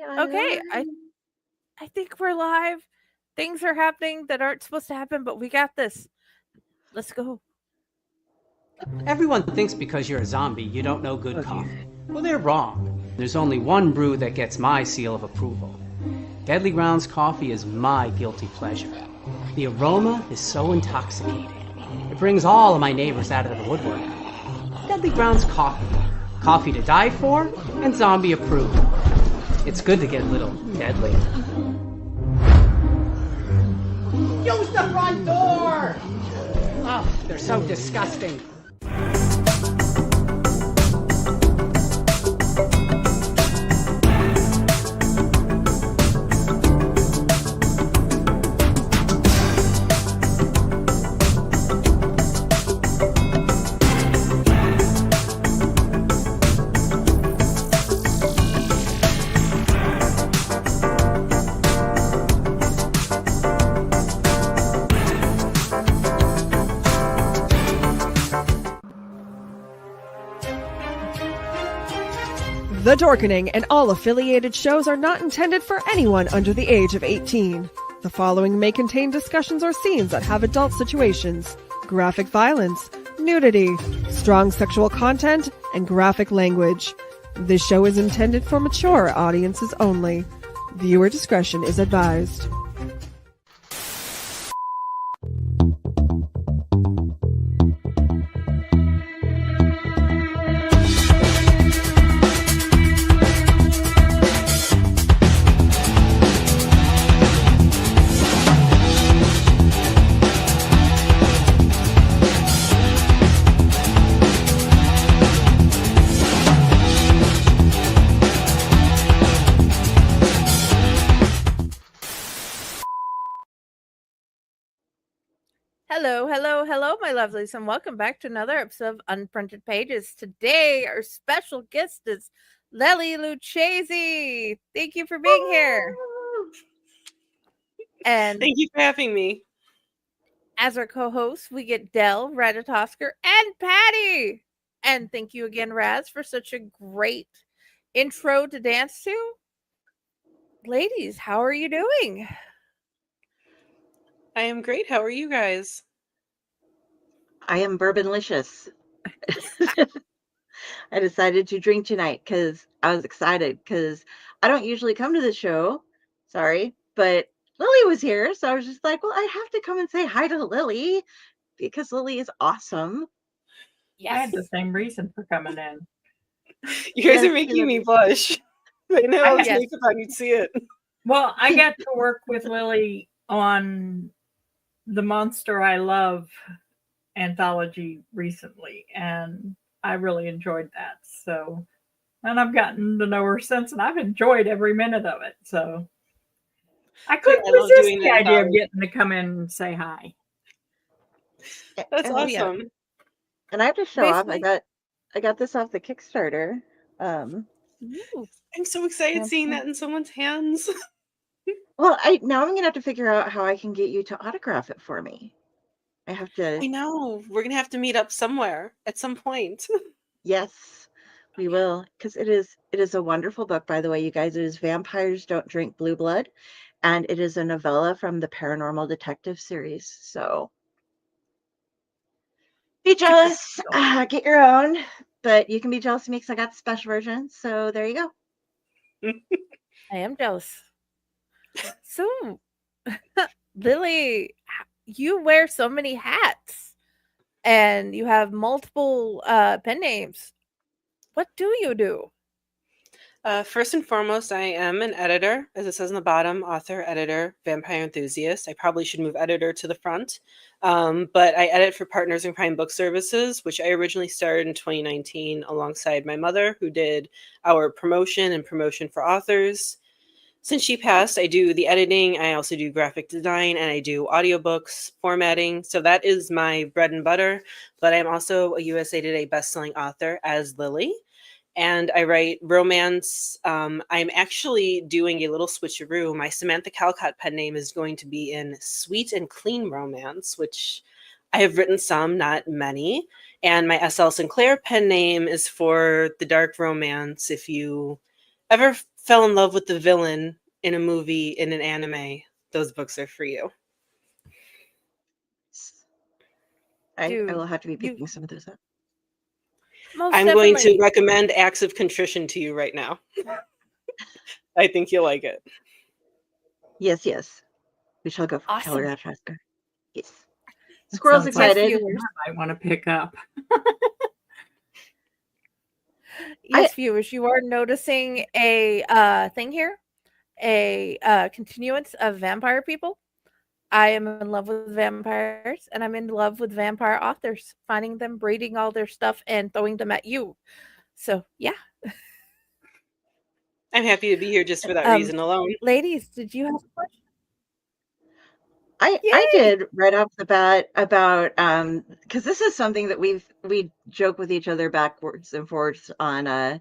Okay, I think we're live. Things are happening that aren't supposed to happen, but we got this. Let's go. Everyone thinks because you're a zombie, you don't know good coffee. Well, they're wrong. There's only one brew that gets my seal of approval. Deadly Grounds coffee is my guilty pleasure. The aroma is so intoxicating. It brings all of my neighbors out of the woodwork. Deadly Grounds coffee. Coffee to die for and zombie approved. It's good to get a little deadly. Use the front door! Oh, they're so disgusting. The Dorkening and all affiliated shows are not intended for anyone under the age of 18. The following may contain discussions or scenes that have adult situations, graphic violence, nudity, strong sexual content, and graphic language. This show is intended for mature audiences only. Viewer discretion is advised. Hello, my lovelies, and welcome back to another episode of Unprinted Pages. Today, our special guest is Lily Luchesi. Thank you for being here. And thank you for having me. As our co-hosts, we get Dell, Radatosker, and Patty. And thank you again, Raz, for such a great intro to dance to. Ladies, how are you doing? I am great. How are you guys? I am bourbonlicious. I decided to drink tonight because I was excited because I don't usually come to the show. Sorry, but Lily was here. So I was just like, well, I have to come and say hi to Lily because Lily is awesome. Yes. I had the same reason for coming in. You guys are making me blush. I know I was makeup on, you'd see it. Well, I got to work with Lily on The Monster I Love anthology recently, and I really enjoyed that. So, and I've gotten to know her since, and I've enjoyed every minute of it. So I couldn't resist the idea of getting to come in and say hi. That's awesome. And I have to show off. I got this off the Kickstarter. I'm so excited seeing that in someone's hands. Well, now I'm gonna have to figure out how I can get you to autograph it for me. I know. We're gonna have to meet up somewhere at some point. Yes, we will, because it is a wonderful book, by the way, you guys. It is Vampires Don't Drink Blue Blood, and it is a novella from the Paranormal Detectives Series. So be jealous, get your own, but you can be jealous of me because I got the special version. So there you go. I am jealous. So, Lily, you wear so many hats and you have multiple pen names. What do you do? First and foremost, I am an editor, as it says on the bottom, author, editor, vampire enthusiast. I probably should move editor to the front. But I edit for Partners in Crime Book Services, which I originally started in 2019 alongside my mother, who did our promotion for authors. Since she passed, I do the editing, I also do graphic design, and I do audiobooks, formatting. So that is my bread and butter. But I'm also a USA Today bestselling author as Lily. And I write romance. I'm actually doing a little switcheroo. My Samantha Calcott pen name is going to be in Sweet and Clean Romance, which I have written some, not many. And my S.L. Sinclair pen name is for the dark romance. If you ever fell in love with the villain in a movie, in an anime, those books are for you. I Dude, will have to be you picking some of those up. most I'm going to definitely. recommend Acts of Contrition to you right now. I think you'll like it. Yes, yes. We shall go for Awesome. Colorado Trasker. Yes. That Squirrel's sounds like excited. viewers. I want to pick up. Yes, viewers, you are noticing a thing here, a continuance of vampire people. I am in love with vampires, and I'm in love with vampire authors, finding them, breeding all their stuff, and throwing them at you. So, yeah. I'm happy to be here just for that reason alone. Ladies, did you have a question? I Yay! did right off the bat about because this is something that we joke with each other backwards and forwards on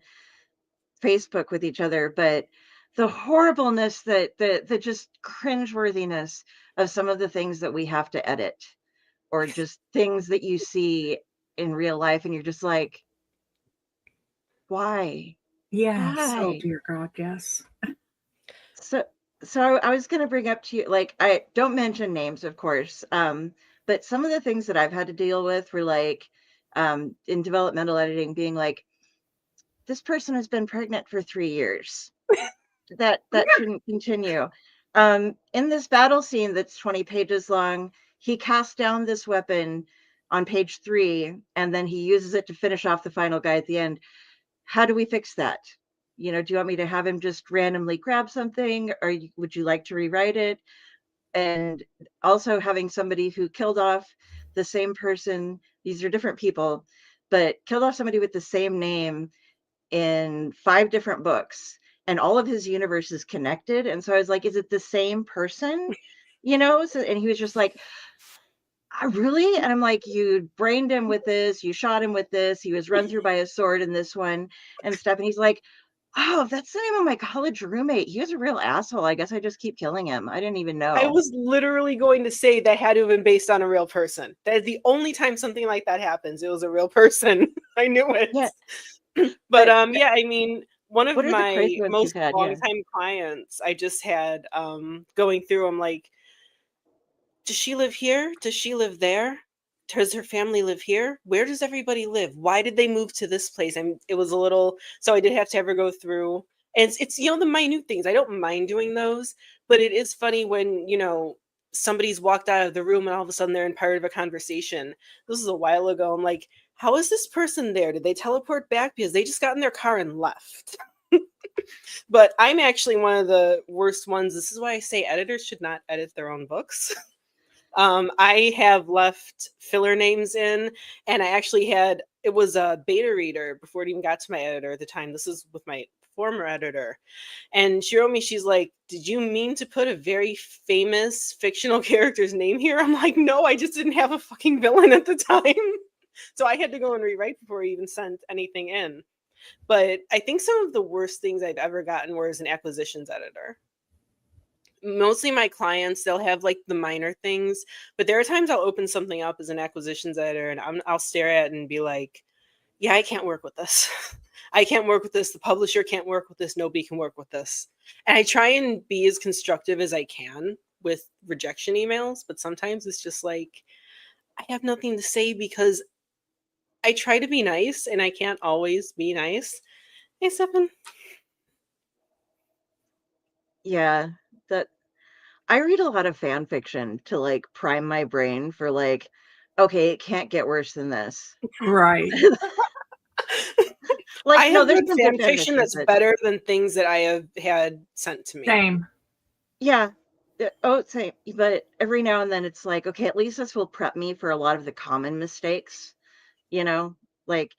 Facebook with each other, but the horribleness that the just cringeworthiness of some of the things that we have to edit, or just things that you see in real life, and you're just like, why? Yes. Oh Why? dear God, yes. So so I was going to bring up to you, like, I don't mention names, of course, but some of the things that I've had to deal with were like in developmental editing, being like, this person has been pregnant for 3 years. That shouldn't continue. In this battle scene that's 20 pages long, he casts down this weapon on page 3, and then he uses it to finish off the final guy at the end. How do we fix that? You know, do you want me to have him just randomly grab something, or would you like to rewrite it? And also having somebody who killed off the same person, these are different people, but killed off somebody with the same name in 5 different books, and all of his universe is connected. And so I was like, is it the same person? You know? So, and he was just like, really? And I'm like, you brained him with this, you shot him with this, he was run through by a sword in this one and stuff. And he's like, oh, that's the name of my college roommate. He was a real asshole. I guess I just keep killing him. I didn't even know. I was literally going to say that had to have been based on a real person. That is the only time something like that happens. It was a real person. I knew it. Yeah. But yeah, I mean, one of What are the my crazy ones most you've had? Yeah. longtime clients, I just had going through, I'm like, does she live here? Does she live there? Does her family live here? Where does everybody live? Why did they move to this place? And it was a little, so I did have to ever go through. And it's you know, the minute things. I don't mind doing those, but it is funny when, you know, somebody's walked out of the room and all of a sudden they're in part of a conversation. This was a while ago. I'm like, how is this person there? Did they teleport back? Because they just got in their car and left. But I'm actually one of the worst ones. This is why I say editors should not edit their own books. I have left filler names in, and I actually had, it was a beta reader before it even got to my editor at the time. This is with my former editor. And she wrote me, she's like, did you mean to put a very famous fictional character's name here? I'm like, no, I just didn't have a fucking villain at the time. So I had to go and rewrite before I even sent anything in. But I think some of the worst things I've ever gotten were as an acquisitions editor. Mostly my clients, they'll have like the minor things, but there are times I'll open something up as an acquisitions editor and I'll stare at it and be like, yeah, I can't work with this. I can't work with this. The publisher can't work with this. Nobody can work with this. And I try and be as constructive as I can with rejection emails, but sometimes it's just like, I have nothing to say because I try to be nice and I can't always be nice. Hey, Stefan. Yeah, that I read a lot of fan fiction to like prime my brain for like, okay, it can't get worse than this. Right. Like, I no, have there's read some fan good fan fiction fiction, that's but better than things that I have had sent to me. Same. yeah. Oh, same. But every now and then it's like, okay, at least this will prep me for a lot of the common mistakes, you know? Like,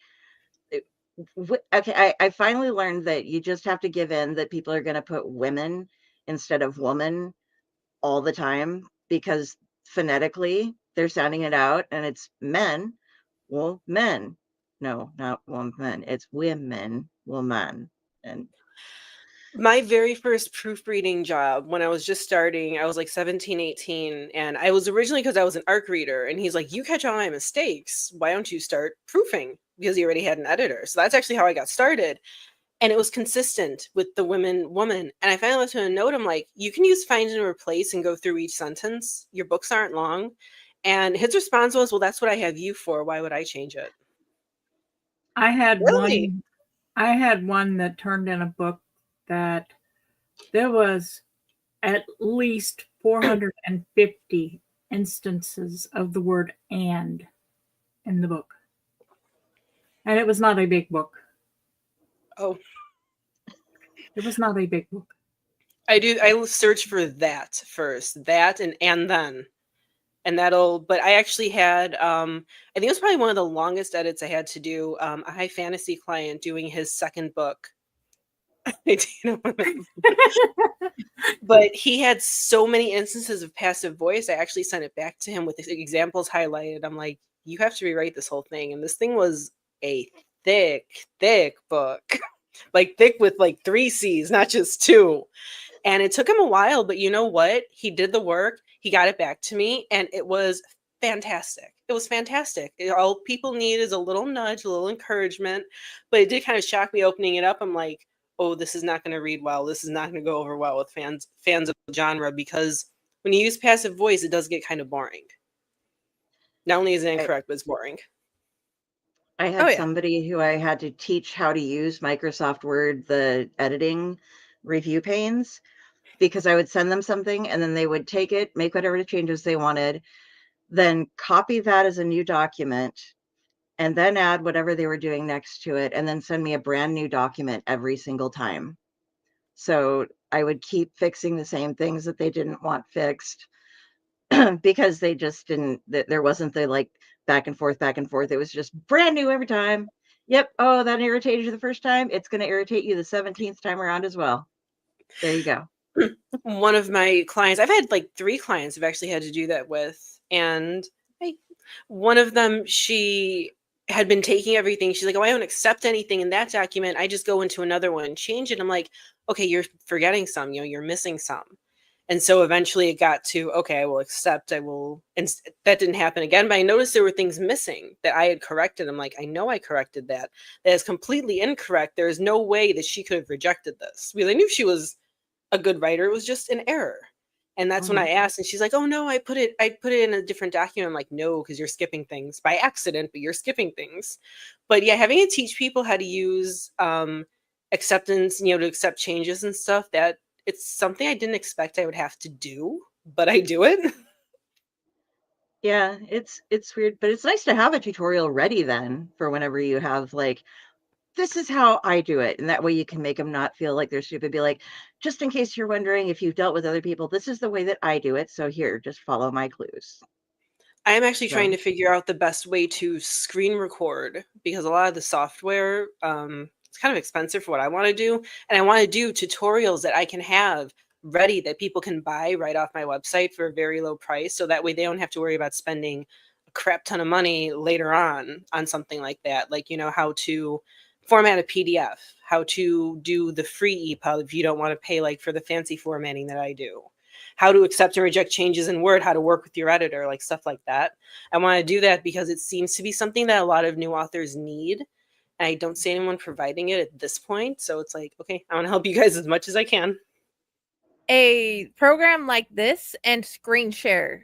okay, I finally learned that you just have to give in that people are going to put women instead of woman all the time because phonetically they're sounding it out and it's men, well, men. No, not woman. It's women, woman. And My very first proofreading job when I was just starting, I was like 17, 18, and I was originally because I was an ARC reader, and he's like, you catch all my mistakes. Why don't you start proofing? Because he already had an editor. So that's actually how I got started. and it was consistent with the woman. And I finally left him a note. I'm like, you can use find and replace and go through each sentence. Your books aren't long. And his response was, well, that's what I have you for. Why would I change it? I had Really? one that turned in a book that there was at least 450 instances of the word and in the book. And it was not a big book. Oh, It was not a big book. I search for that first, that and then. And but I actually had, I think it was probably one of the longest edits I had to do, a high fantasy client doing his second book. But he had so many instances of passive voice. I actually sent it back to him with the examples highlighted. I'm like, you have to rewrite this whole thing. And this thing was a thick book, like thick with like 3 C's, not just 2. And it took him a while, but you know what? He did the work. He got it back to me, and it was fantastic. It was fantastic. All people need is a little nudge, a little encouragement. But it did kind of shock me opening it up. I'm like, oh, this is not going to read well. This is not going to go over well with fans of the genre, because when you use passive voice, it does get kind of boring. Not only is it incorrect, but it's boring. I had somebody who I had to teach how to use Microsoft Word, the editing review panes, because I would send them something and then they would take it, make whatever changes they wanted, then copy that as a new document, and then add whatever they were doing next to it, and then send me a brand new document every single time. So I would keep fixing the same things that they didn't want fixed because they just didn't, there wasn't the like back and forth. It was just brand new every time. Yep. Oh, that irritated you the first time. It's going to irritate you the 17th time around as well. There you go. One of my clients, I've had like 3 clients I've actually had to do that with. And one of them, she had been taking everything. She's like, oh, I don't accept anything in that document. I just go into another one and change it. I'm like, okay, you're forgetting some, you're missing some. And so eventually it got to, okay, I will accept, and that didn't happen again. But I noticed there were things missing that I had corrected. I'm like, I know I corrected that. That is completely incorrect. There is no way that she could have rejected this. Because I knew she was a good writer. It was just an error. And that's when I asked, and she's like, oh no, I put it in a different document. I'm like, no, because you're skipping things by accident, but you're skipping things. But yeah, having to teach people how to use acceptance, to accept changes and stuff, that it's something I didn't expect I would have to do, but I do it. Yeah, it's weird, but it's nice to have a tutorial ready then for whenever you have like, this is how I do it. And that way you can make them not feel like they're stupid. Be like, just in case you're wondering if you've dealt with other people, this is the way that I do it. So here, just follow my clues. I am actually trying to figure out the best way to screen record, because a lot of the software, it's kind of expensive for what I want to do. And I want to do tutorials that I can have ready that people can buy right off my website for a very low price. So that way they don't have to worry about spending a crap ton of money later on something like that. Like, how to format a PDF, how to do the free EPUB if you don't want to pay like for the fancy formatting that I do, how to accept and reject changes in Word, how to work with your editor, like stuff like that. I want to do that because it seems to be something that a lot of new authors need. And I don't see anyone providing it at this point. So it's like, okay, I want to help you guys as much as I can. A program like this and screen share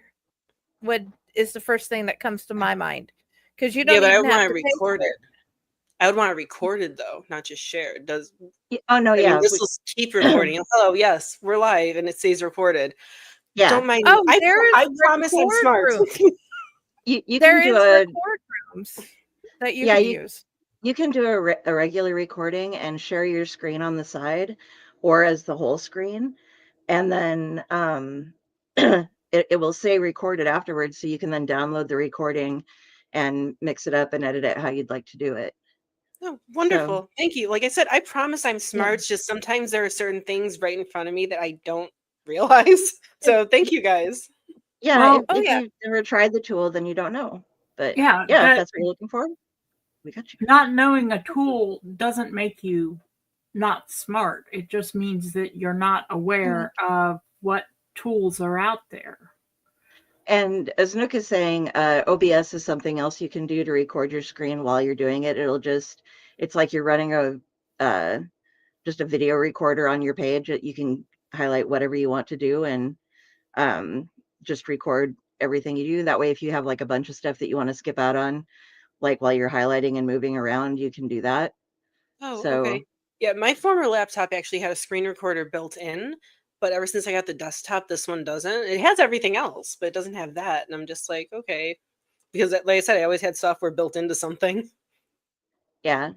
is the first thing that comes to my mind, because you don't even have to record it. I would want it recorded though, not just shared. Does oh no, yeah. This will keep recording. Hello, yes, we're live, and it stays recorded. Yeah. Don't mind. Oh, I promise I'm smart. you can do record rooms that you can use. You can do a regular recording and share your screen on the side, or as the whole screen, and then it will say recorded afterwards, so you can then download the recording and mix it up and edit it how you'd like to do it. Oh, wonderful. So, thank you. Like I said, I promise I'm smart. It's just sometimes there are certain things right in front of me that I don't realize. So thank you guys. Yeah, well, if you've never tried the tool, then you don't know. But yeah, if that's what you're looking for, we got you. Not knowing a tool doesn't make you not smart. It just means that you're not aware of what tools are out there. And as Nook is saying, OBS is something else you can do to record your screen while you're doing it. It's like you're running a just a video recorder on your page that you can highlight whatever you want to do and just record everything you do. That way, if you have like a bunch of stuff that you want to skip out on, like while you're highlighting and moving around, you can do that. Oh, So okay. Yeah, my former laptop actually had a screen recorder built in, but ever since I got the desktop, this one doesn't. It has everything else, but it doesn't have that. And I'm just like, okay. Because like I said, I always had software built into something. yeah.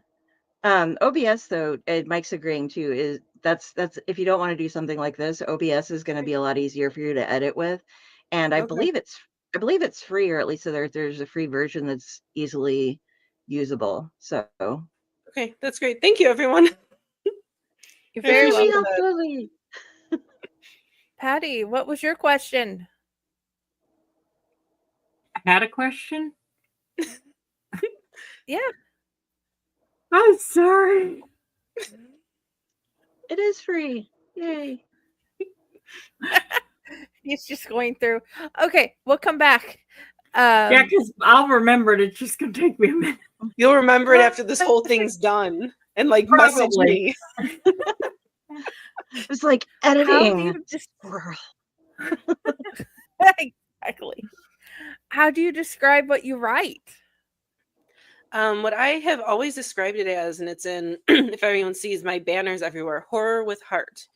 OBS though, Mike's agreeing too, is that's if you don't want to do something like this, OBS is going to be a lot easier for you to edit with. And Okay. I believe it's free, or at least there's a free version that's easily usable. So Okay, that's great. Thank you, everyone. You're I very yay, we appreciate welcome. helped that. Lily. Patty, what was your question? I had a question. Yeah. I'm sorry. It is free. Yay. He's just going through. Okay, we'll come back. Yeah, because I'll remember it. It's just going to take me a minute. You'll remember it after this whole thing's done and like message Probably. me. It's like how do editing. you Squirrel. exactly. How do you describe what you write? What I have always described it as, and it's in, if everyone sees my banners everywhere, horror with heart.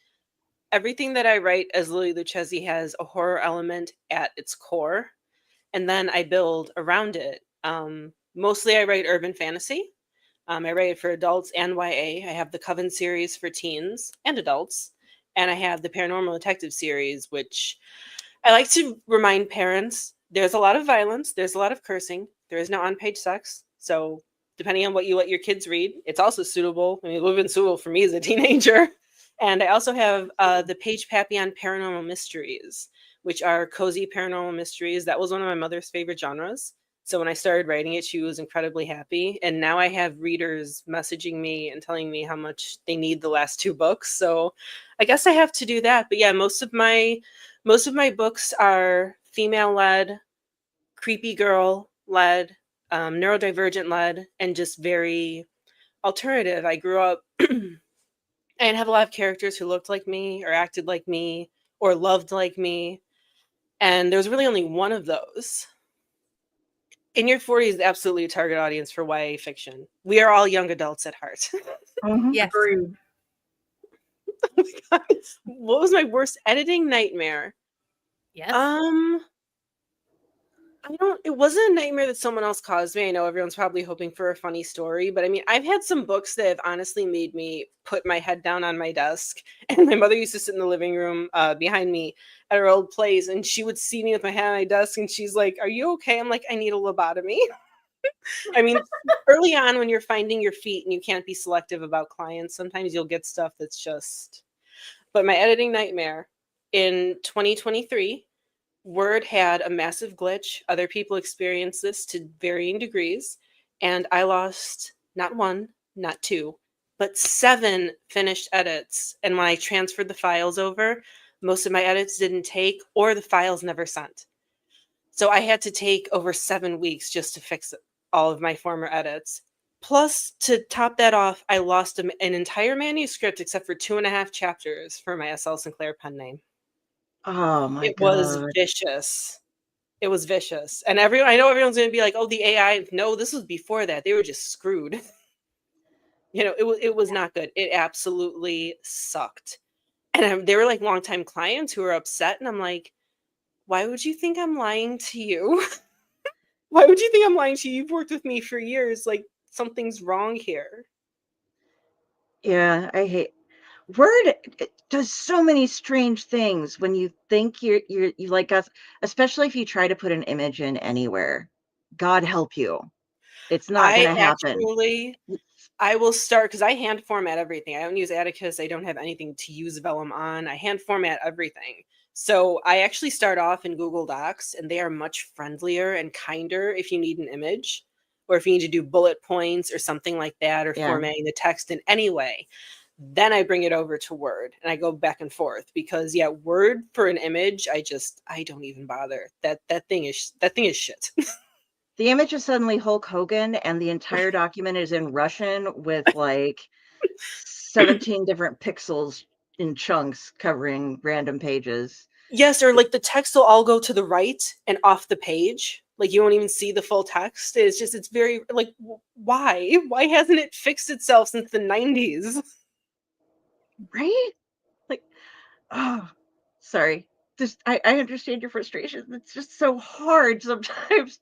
Everything that I write as Lily Luchesi has a horror element at its core, and then I build around it. Mostly I write urban fantasy. I write it for adults and YA. I have the Coven series for teens and adults, and I have the Paranormal Detectives series, which I like to remind parents there's a lot of violence, there's a lot of cursing, there is no on-page sex. So depending on what you let your kids read, it's also suitable. I mean, it would have been suitable for me as a teenager. And I also have the Page Papillon Paranormal Mysteries, which are cozy paranormal mysteries. That was one of my mother's favorite genres. So when I started writing it, she was incredibly happy. And now I have readers messaging me and telling me how much they need the last 2 books. So I guess I have to do that. But yeah, most of my books are female-led, creepy girl-led, neurodivergent led, and just very alternative. I grew up and have a lot of characters who looked like me or acted like me or loved like me. And there's really only one of those. In your 40s, absolutely a target audience for YA fiction. We are all young adults at heart. Yes. Agreed. Oh my God. What was my worst editing nightmare? Yes. It wasn't a nightmare that someone else caused me. I know everyone's probably hoping for a funny story, but I mean, I've had some books that have honestly made me put my head down on my desk. And my mother used to sit in the living room behind me at her old place, and she would see me with my head on my desk, and she's like, "Are you okay?" I'm like, "I need a lobotomy." I mean, early on when you're finding your feet and you can't be selective about clients, sometimes you'll get stuff that's just... But my editing nightmare in 2023, Word had a massive glitch. Other people experienced this to varying degrees, and I lost not 1, not 2, but 7 finished edits. And when I transferred the files over, most of my edits didn't take, or the files never sent. So I had to take over 7 weeks just to fix all of my former edits. Plus, to top that off, I lost an entire manuscript except for 2.5 chapters for my S.L. Sinclair pen name. Oh my It was God. vicious. It was vicious. And I know everyone's going to be like, "Oh, the AI." No, this was before that. They were just screwed. It was not good. It absolutely sucked. And they were like longtime clients who were upset. And I'm like, why would you think I'm lying to you? Why would you think I'm lying to you? You've worked with me for years. Like, something's wrong here. Yeah, I hate Word. It does so many strange things when you think you like us, especially if you try to put an image in anywhere. God help you. It's not going to happen. I will start, because I hand format everything. I don't use Atticus. I don't have anything to use Vellum on. I hand format everything. So I actually start off in Google Docs, and they are much friendlier and kinder if you need an image, or if you need to do bullet points or something like that, or Yeah. formatting the text in any way. Then I bring it over to Word, and I go back and forth, because Word for an image, I don't even bother. That thing is shit. The image is suddenly Hulk Hogan, and the entire document is in Russian with like 17 different pixels in chunks covering random pages. Yes, or like the text will all go to the right and off the page. Like you won't even see the full text. It's very like, why? Why hasn't it fixed itself since the 90s? Right? Like, oh, sorry. Just I understand your frustration. It's just so hard sometimes.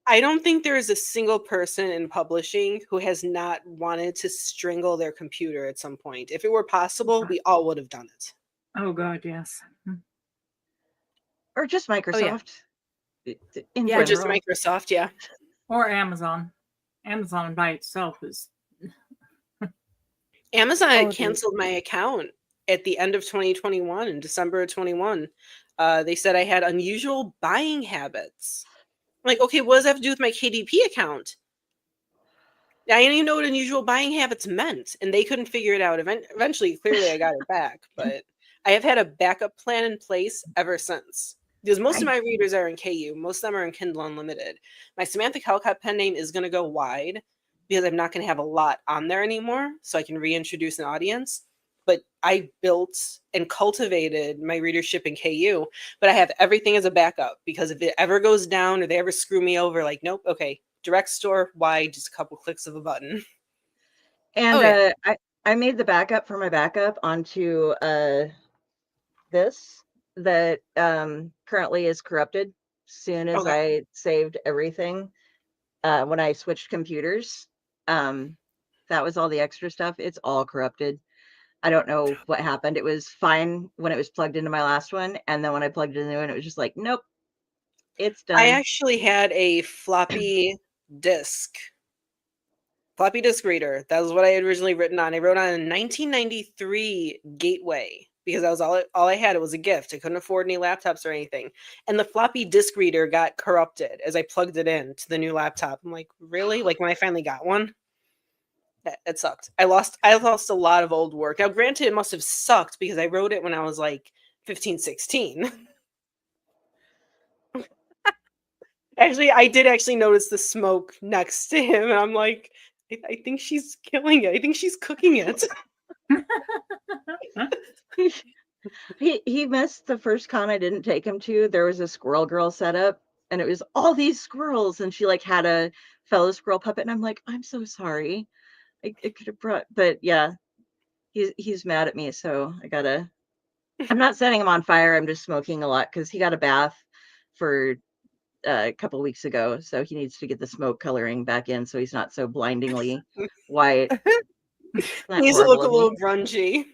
I don't think there is a single person in publishing who has not wanted to strangle their computer at some point. If it were possible, we all would have done it. Oh God, yes. Or just Microsoft. In Yeah. Or just general. Microsoft, yeah. Or Amazon. Amazon by itself is. Amazon Oh, dude. canceled my account at the end of 2021, in December of 21. They said I had unusual buying habits. I'm like, okay, what does that have to do with my KDP account? I didn't even know what unusual buying habits meant, and they couldn't figure it out. Eventually, clearly, I got it back, but I have had a backup plan in place ever since. Because most of my readers are in KU. Most of them are in Kindle Unlimited. My Samantha Calcott pen name is going to go wide because I'm not going to have a lot on there anymore, so I can reintroduce an audience. But I built and cultivated my readership in KU, but I have everything as a backup because if it ever goes down or they ever screw me over, like, nope, okay, direct store, wide, just a couple clicks of a button. And yeah. I made the backup for my backup onto this that currently is corrupted. Soon as Okay. I saved everything, when I switched computers, that was all the extra stuff. It's all corrupted. I don't know what happened. It was fine when it was plugged into my last one, and then when I plugged in the new one, it was just like, nope, it's I done. actually had a floppy disk reader. That was what I had originally written on. I wrote on a 1993 Gateway because that was all I had. It was a gift. I couldn't afford any laptops or anything. And the floppy disk reader got corrupted as I plugged it in to the new laptop. I'm like, really? Like when I finally got one? It sucked. I lost a lot of old work. Now, granted, it must have sucked because I wrote it when I was like 15, 16. Actually, I did actually notice the smoke next to him, and I'm like, I think she's killing it. I think she's cooking it. He missed the first con I didn't take him to. There was a squirrel girl set up, and it was all these squirrels, and she like had a fellow squirrel puppet, and I'm like, I'm so sorry. I could have brought, but yeah, he's mad at me, so I'm not setting him on fire. I'm just smoking a lot because he got a bath for a couple weeks ago, so he needs to get the smoke coloring back in, so he's not so blindingly white. He needs to look a little grungy.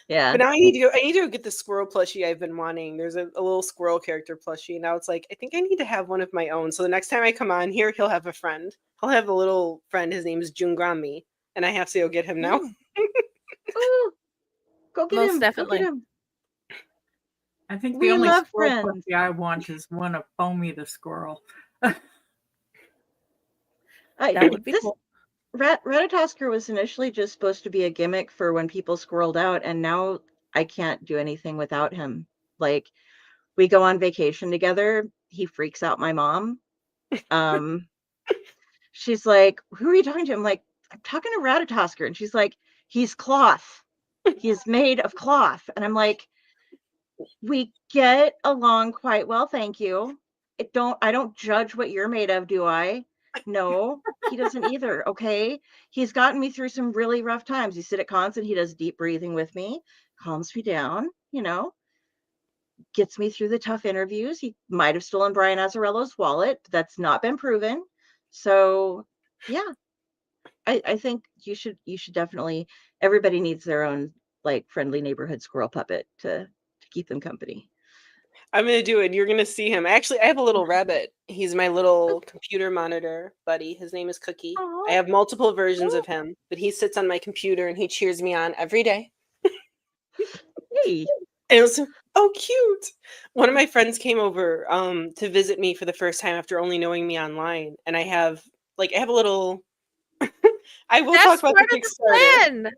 Yeah. But now I need to go get the squirrel plushie I've been wanting. There's a little squirrel character plushie. Now it's like, I think I need to have one of my own. So the next time I come on here, he'll have a friend. He'll have a little friend. His name is Jungrami. And I have to go get him now. Ooh, go get Most him. definitely. Go get him. I think We the only love squirrel friends. puppy I want is one of Foamy the squirrel. That would be cool. Ratatosker was initially just supposed to be a gimmick for when people squirreled out, and now I can't do anything without him. Like, we go on vacation together, he freaks out my mom. She's like, who are you talking to? I'm like, I'm talking to Ratatosker. And she's like, he's cloth. He is made of cloth. And I'm like, we get along quite well, thank you. I don't judge what you're made of, do I? No, he doesn't either. Okay. He's gotten me through some really rough times. You sit at cons and he does deep breathing with me, calms me down, gets me through the tough interviews. He might have stolen Brian Azzarello's wallet. But that's not been proven. So yeah, I think you should definitely, everybody needs their own like friendly neighborhood squirrel puppet to keep them company. I'm going to do it. You're going to see him. Actually, I have a little rabbit. He's my little computer monitor buddy. His name is Cookie. Aww. I have multiple versions of him, but he sits on my computer and he cheers me on every day. Hey. And it was oh cute. One of my friends came over to visit me for the first time after only knowing me online, and I have a little I will That's talk about part the of the Kickstarter. plan.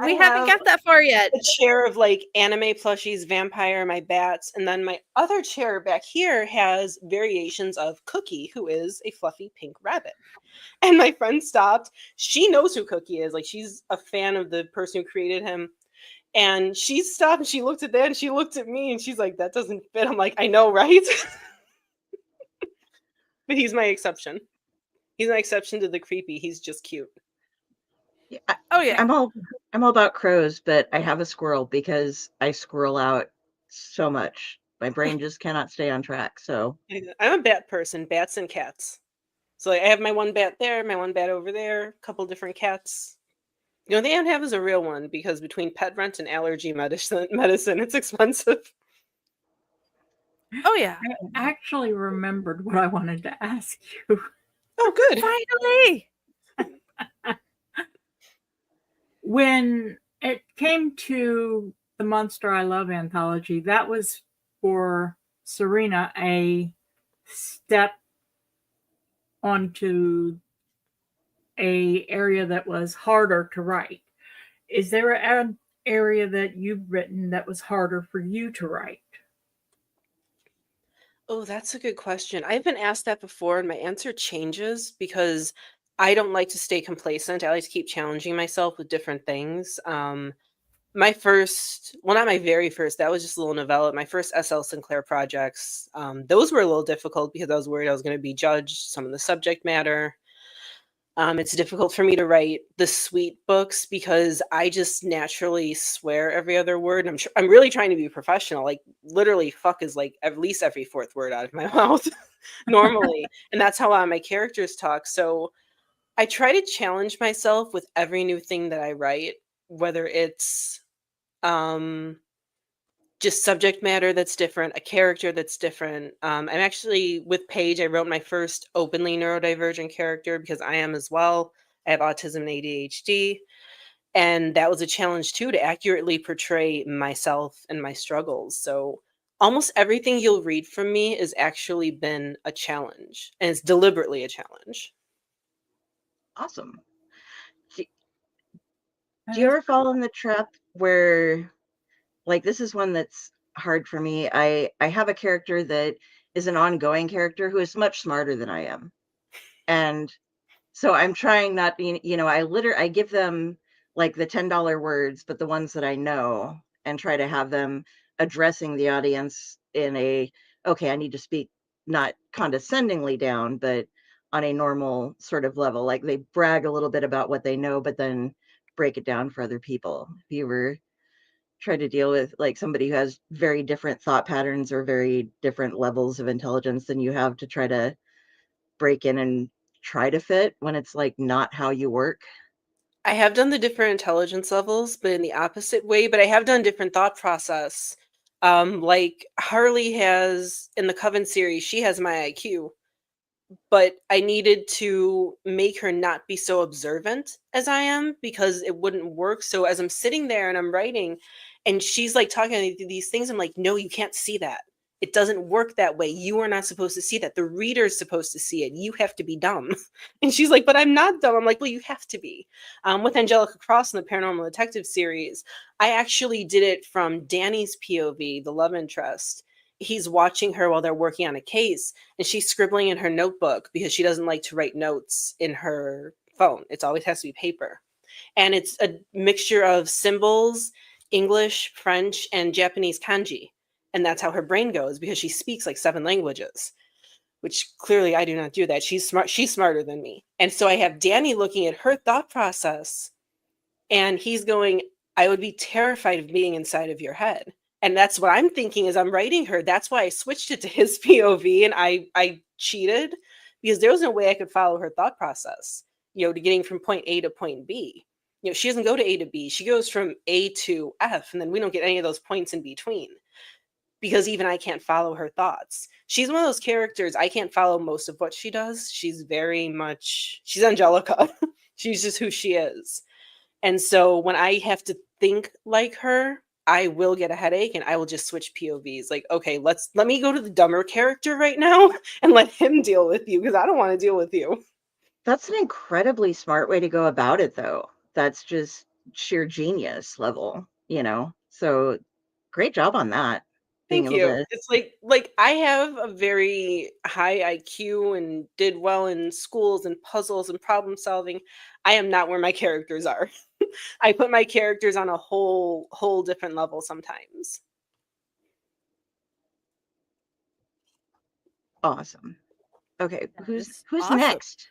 We haven't got that far yet. A chair of like anime plushies, vampire, my bats, and then my other chair back here has variations of Cookie, who is a fluffy pink rabbit. And my friend stopped. She knows who Cookie is. Like, she's a fan of the person who created him. And she stopped and she looked at that and she looked at me and she's like, that doesn't fit. I'm like, I know, right? But he's my exception. He's my exception to the creepy. He's just cute. Yeah, Oh yeah. I'm all about crows, but I have a squirrel because I squirrel out so much. My brain just cannot stay on track. So I'm a bat person, bats and cats. So like, I have my one bat there, my one bat over there, a couple different cats. The only thing I don't have is a real one because between pet rent and allergy medicine, it's expensive. Oh yeah. I actually remembered what I wanted to ask you. Oh, good. Finally. When it came to the Monster I Love anthology, that was for Serena a step onto a area that was harder to write. Is there an area that you've written that was harder for you to write? Oh, that's a good question. I've been asked that before, and my answer changes because I don't like to stay complacent. I like to keep challenging myself with different things. My first, well, not my very first, that was just a little novella. My first S.L. Sinclair projects, those were a little difficult because I was worried I was going to be judged, some of the subject matter. It's difficult for me to write the sweet books because I just naturally swear every other word. And I'm really trying to be professional. Like, literally, fuck is like at least every fourth word out of my mouth normally. And that's how my characters talk. So I try to challenge myself with every new thing that I write, whether it's just subject matter that's different, a character that's different. I'm actually, with Paige, I wrote my first openly neurodivergent character because I am as well. I have autism and ADHD. And that was a challenge too, to accurately portray myself and my struggles. So almost everything you'll read from me has actually been a challenge, and it's deliberately a challenge. awesome. Do you ever fall in the trap where, like, this is one that's hard for me. I have a character that is an ongoing character who is much smarter than I am. And so I'm trying not, I give them like the $10 words, but the ones that I know, and try to have them addressing the audience in okay, I need to speak not condescendingly down, but on a normal sort of level. Like, they brag a little bit about what they know, but then break it down for other people. Have you ever tried to deal with like somebody who has very different thought patterns or very different levels of intelligence than you have, to try to break in and try to fit when it's like not how you work? I have done the different intelligence levels, but in the opposite way, but I have done different thought process. Like Harley has in the Coven series, she has my IQ, but I needed to make her not be so observant as I am because it wouldn't work. So as I'm sitting there and I'm writing and she's like talking these things, I'm like, no, you can't see that. It doesn't work that way. You are not supposed to see that. The reader's supposed to see it. You have to be dumb. And she's like, but I'm not dumb. I'm like, well, you have to be. With Angelica Cross in the Paranormal Detectives series, I actually did it from Danny's POV, the love interest. He's watching her while they're working on a case, and she's scribbling in her notebook because she doesn't like to write notes in her phone. It always has to be paper. And it's a mixture of symbols, English, French, and Japanese kanji. And that's how her brain goes because she speaks like 7 languages, which clearly I do not do that. She's smart. She's smarter than me. And so I have Danny looking at her thought process, and he's going, I would be terrified of being inside of your head. And that's what I'm thinking as I'm writing her. That's why I switched it to his POV, and I cheated because there was no way I could follow her thought process, to getting from point A to point B. She doesn't go to A to B. She goes from A to F, and then we don't get any of those points in between because even I can't follow her thoughts. She's one of those characters, I can't follow most of what she does. She's Angelica. She's just who she is. And so when I have to think like her, I will get a headache and I will just switch POVs. Like, okay, let me go to the dumber character right now and let him deal with you because I don't want to deal with you. That's an incredibly smart way to go about it, though. That's just sheer genius level, you know? So great job on that. Being Thank able you. to, It's like I have a very high IQ and did well in schools and puzzles and problem solving. I am not where my characters are. I put my characters on a whole different level sometimes. awesome. Okay, That who's is who's awesome. next?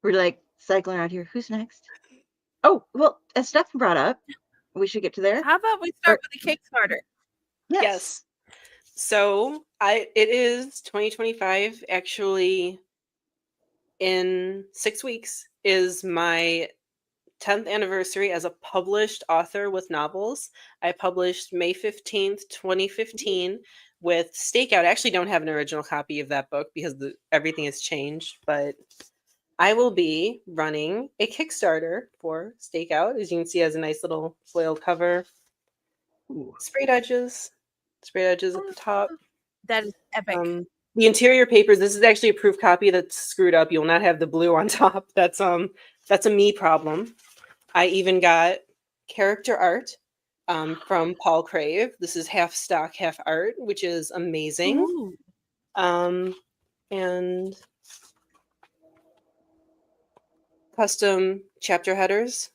We're like cycling around here. Who's next? Oh, well, as Steph brought up, we should get to there. How about we Or start with the Kickstarter? yes. Yes. So it is 2025. Actually, in 6 weeks is my 10th anniversary as a published author with novels. I published May 15th, 2015 with Stakeout. I actually don't have an original copy of that book because everything has changed, but I will be running a Kickstarter for Stakeout. As you can see, it has a nice little foiled cover, Ooh, sprayed edges at the top. That is epic. The interior papers, this is actually a proof copy that's screwed up. You'll not have the blue on top. That's a me problem. I even got character art from Paul Crave. This is half stock, half art, which is amazing. Ooh. And custom chapter headers.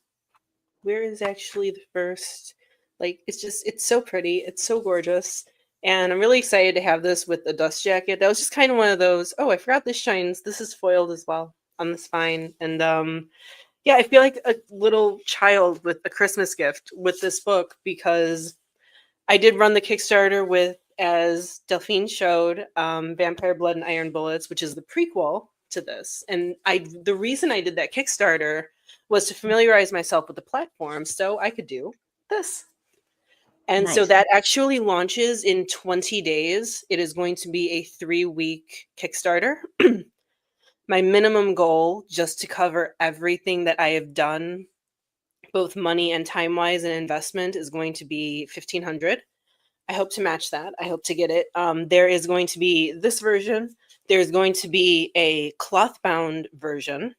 Where is actually the first? Like, it's so pretty. It's so gorgeous. And I'm really excited to have this with the dust jacket. That was just kind of one of those, oh, I forgot this shines. This is foiled as well on the spine. And yeah, I feel like a little child with a Christmas gift with this book because I did run the Kickstarter with, as Delphine showed, Vampire Blood and Iron Bullets, which is the prequel to this. And the reason I did that Kickstarter was to familiarize myself with the platform so I could do this. And so nice. that actually launches in 20 days. It is going to be a 3-week Kickstarter. My minimum goal, just to cover everything that I have done, both money and time-wise and investment, is going to be $1,500. I hope to match that. I hope to get it. There is going to be this version. There's going to be a cloth-bound version,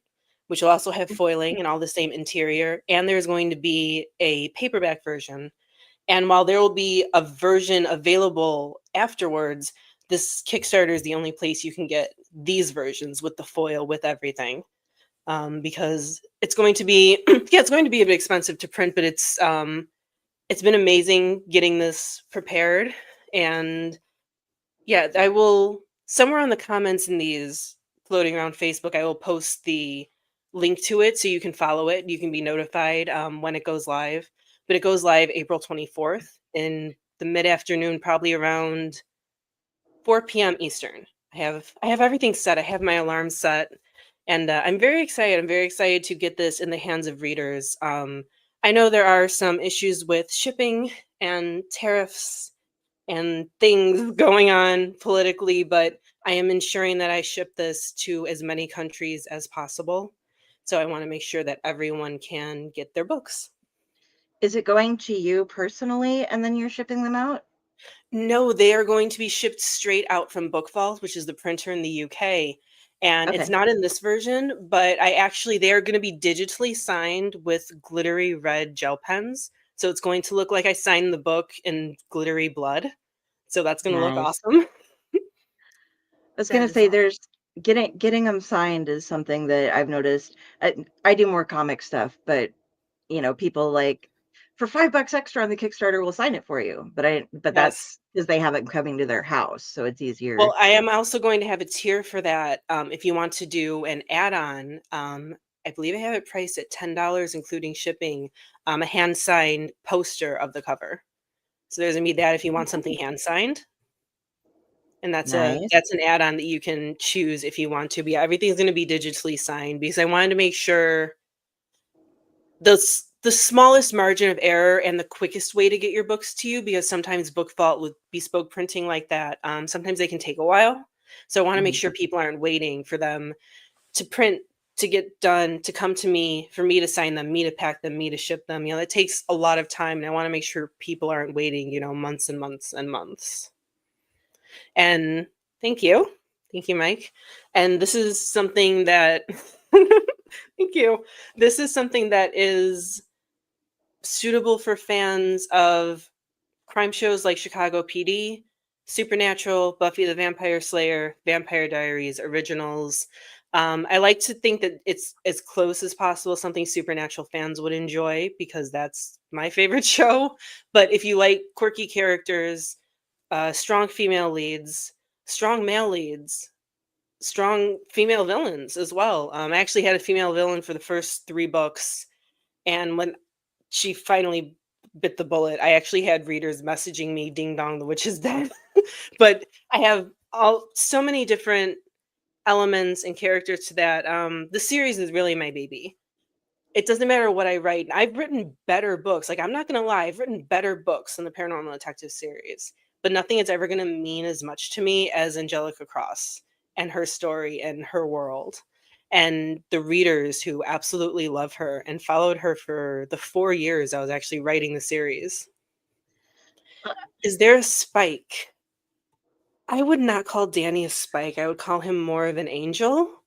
which will also have foiling and all the same interior. And there's going to be a paperback version. And while there will be a version available afterwards, this Kickstarter is the only place you can get these versions with the foil, with everything. Because it's going to be, yeah, it's going to be a bit expensive to print, but it's been amazing getting this prepared. And yeah, I will, somewhere on the comments in these floating around Facebook, I will post the link to it so you can follow it. You can be notified when it goes live. But it goes live April 24th in the mid-afternoon, probably around 4 p.m. Eastern. I have everything set. I have my alarm set. And I'm very excited. I'm very excited to get this in the hands of readers. I know there are some issues with shipping and tariffs and things going on politically, but I am ensuring that I ship this to as many countries as possible. So I want to make sure that everyone can get their books. Is it going to you personally and then you're shipping them out? No, they are going to be shipped straight out from Bookvault, which is the printer in the UK. And it's Okay, not in this version, but they are going to be digitally signed with glittery red gel pens. So it's going to look like I signed the book in glittery blood. So that's going to look nice. awesome. I was That gonna is say awesome. there's getting them signed is something that I've noticed. I do more comic stuff, but people like for $5 extra on the Kickstarter will sign it for you. But Yes. that's because they have it coming to their house, so it's easier. Well, I am also going to have a tier for that. If you want to do an add-on, I believe I have it priced at $10, including shipping, a hand-signed poster of the cover. So there's gonna be that if you want something hand-signed. And that's Nice. an add-on that you can choose if you want to. But yeah, everything's gonna be digitally signed because I wanted to make sure the smallest margin of error and the quickest way to get your books to you, because sometimes Bookvault with bespoke printing like that, sometimes they can take a while. So I want to make Mhm. sure people aren't waiting for them to print, to get done, to come to me, for me to sign them, me to pack them, me to ship them. That takes a lot of time, and I want to make sure people aren't waiting, months and months and months. And thank you, Mike. And this is something that thank you. This is something that is suitable for fans of crime shows like Chicago PD, Supernatural, Buffy the Vampire Slayer, Vampire Diaries, originals. I like to think that it's as close as possible something Supernatural fans would enjoy because that's my favorite show. But if you like quirky characters, strong female leads, strong male leads, strong female villains as well. I actually had a female villain for the first 3 books, and when she finally bit the bullet, I actually had readers messaging me, "Ding dong, the witch is dead." But I have so many different elements and characters to that. The series is really my baby. It doesn't matter what I write. I've written better books. Like, I'm not gonna lie, I've written better books than the Paranormal Detectives series, but nothing is ever gonna mean as much to me as Angelica Cross and her story and her world. And the readers who absolutely love her and followed her for the 4 years I was actually writing the series. Is there a Spike? I would not call Danny a Spike. I would call him more of an angel.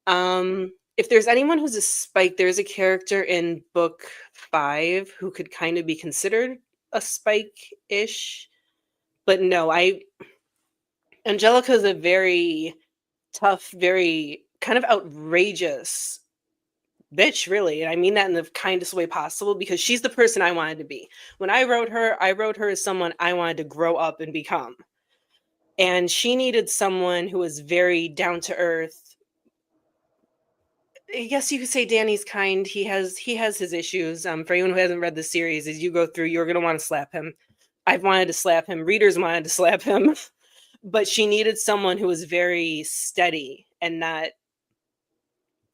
If there's anyone who's a Spike, there's a character in book 5 who could kind of be considered a Spike-ish. But no, Angelica's a very tough, very kind of outrageous bitch, really. And I mean that in the kindest way possible because she's the person I wanted to be. When I wrote her as someone I wanted to grow up and become. And she needed someone who was very down to earth. I guess you could say Danny's kind. He has his issues. For anyone who hasn't read the series, as you go through, you're gonna want to slap him. I've wanted to slap him. Readers wanted to slap him. But she needed someone who was very steady and not.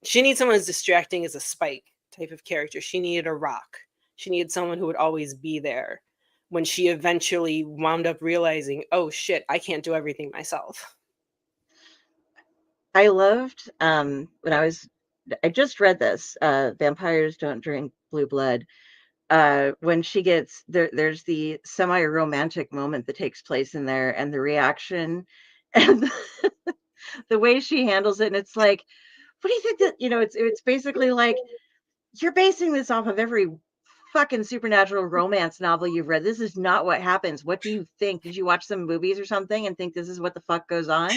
She needed someone as distracting as a Spike type of character. She needed a rock. She needed someone who would always be there when she eventually wound up realizing, oh shit, I can't do everything myself. I loved when I just read this, Vampires Don't Drink Blue Blood. When she gets there's the semi-romantic moment that takes place in there, and the reaction and the way she handles it, and it's like, what do you think that, it's basically like, you're basing this off of every fucking supernatural romance novel you've read. This is not what happens. What do you think? Did you watch some movies or something and think this is what the fuck goes on?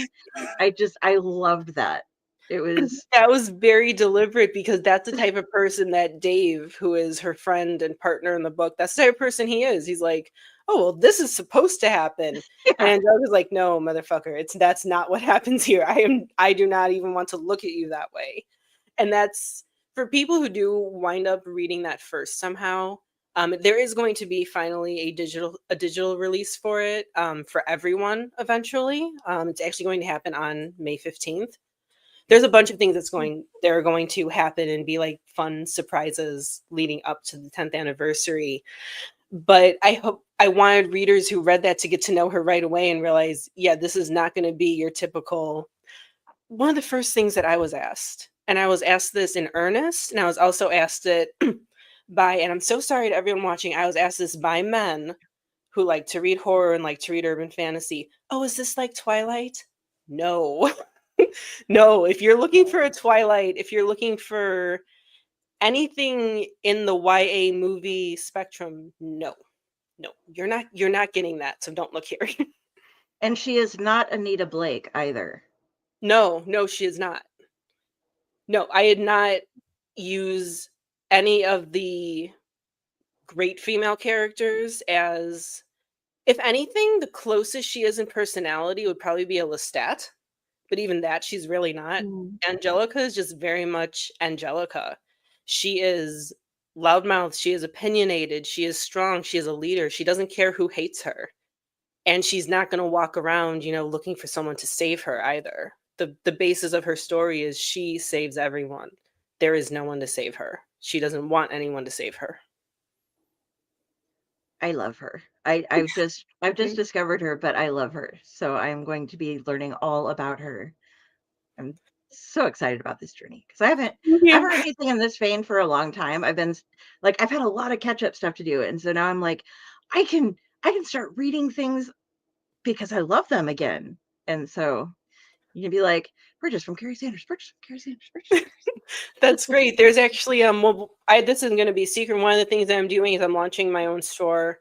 I loved that. It was That was very deliberate because that's the type of person that Dave, who is her friend and partner in the book, that's the type of person he is. He's like, oh, well, this is supposed to happen. yeah. And Angelica's like, no, motherfucker, that's not what happens here. I do not even want to look at you that way. And that's for people who do wind up reading that first somehow. There is going to be finally a digital release for it for everyone eventually. It's actually going to happen on May 15th. There's a bunch of things that are going to happen and be like fun surprises leading up to the 10th anniversary. But I wanted readers who read that to get to know her right away and realize, yeah, this is not going to be your typical. One of the first things that I was asked, and I was asked this in earnest, and I was also asked it by, and I'm so sorry to everyone watching, I was asked this by men who like to read horror and like to read urban fantasy. Oh, is this like Twilight? No. No, if you're looking for a Twilight, if you're looking for anything in the YA movie spectrum, no. You're not getting that, so don't look here. And she is not Anita Blake either. No, she is not. No, I did not use any of the great female characters as, if anything, the closest she is in personality would probably be a Lestat. But even that, she's really not. Angelica is just very much Angelica. She is loudmouth. She is opinionated. She is strong. She is a leader. She doesn't care who hates her. And she's not going to walk around, looking for someone to save her either. The basis of her story is she saves everyone. There is no one to save her. She doesn't want anyone to save her. I love her. I've just discovered her, but I love her. So I'm going to be learning all about her. I'm so excited about this journey because I haven't read anything in this vein for a long time. I've been like, I've had a lot of catch up stuff to do, and so now I'm like, I can start reading things because I love them again. And so, You can be like, purchase from Carrie Sanders, purchase from Carrie Sanders, purchase from Carrie Sanders. That's great. There's actually this isn't going to be a secret. One of the things that I'm doing is I'm launching my own store.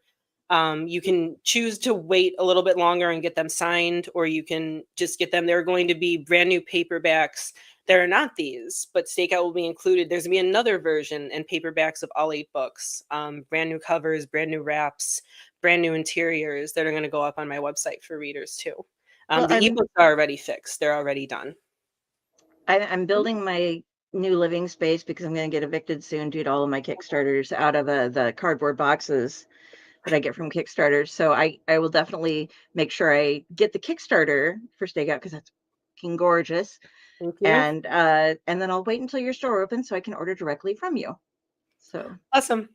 You can choose to wait a little bit longer and get them signed, or you can just get them. There are going to be brand new paperbacks that are not these, but Stakeout will be included. There's going to be another version and paperbacks of all 8 books, brand new covers, brand new wraps, brand new interiors that are going to go up on my website for readers too. Well, The ebooks are already fixed. They're already done. I'm building my new living space because I'm going to get evicted soon due to all of my Kickstarters out of the cardboard boxes that I get from Kickstarters. So I will definitely make sure I get the Kickstarter for Stakeout because that's fucking gorgeous. Thank you. And then I'll wait until your store opens so I can order directly from you. So awesome.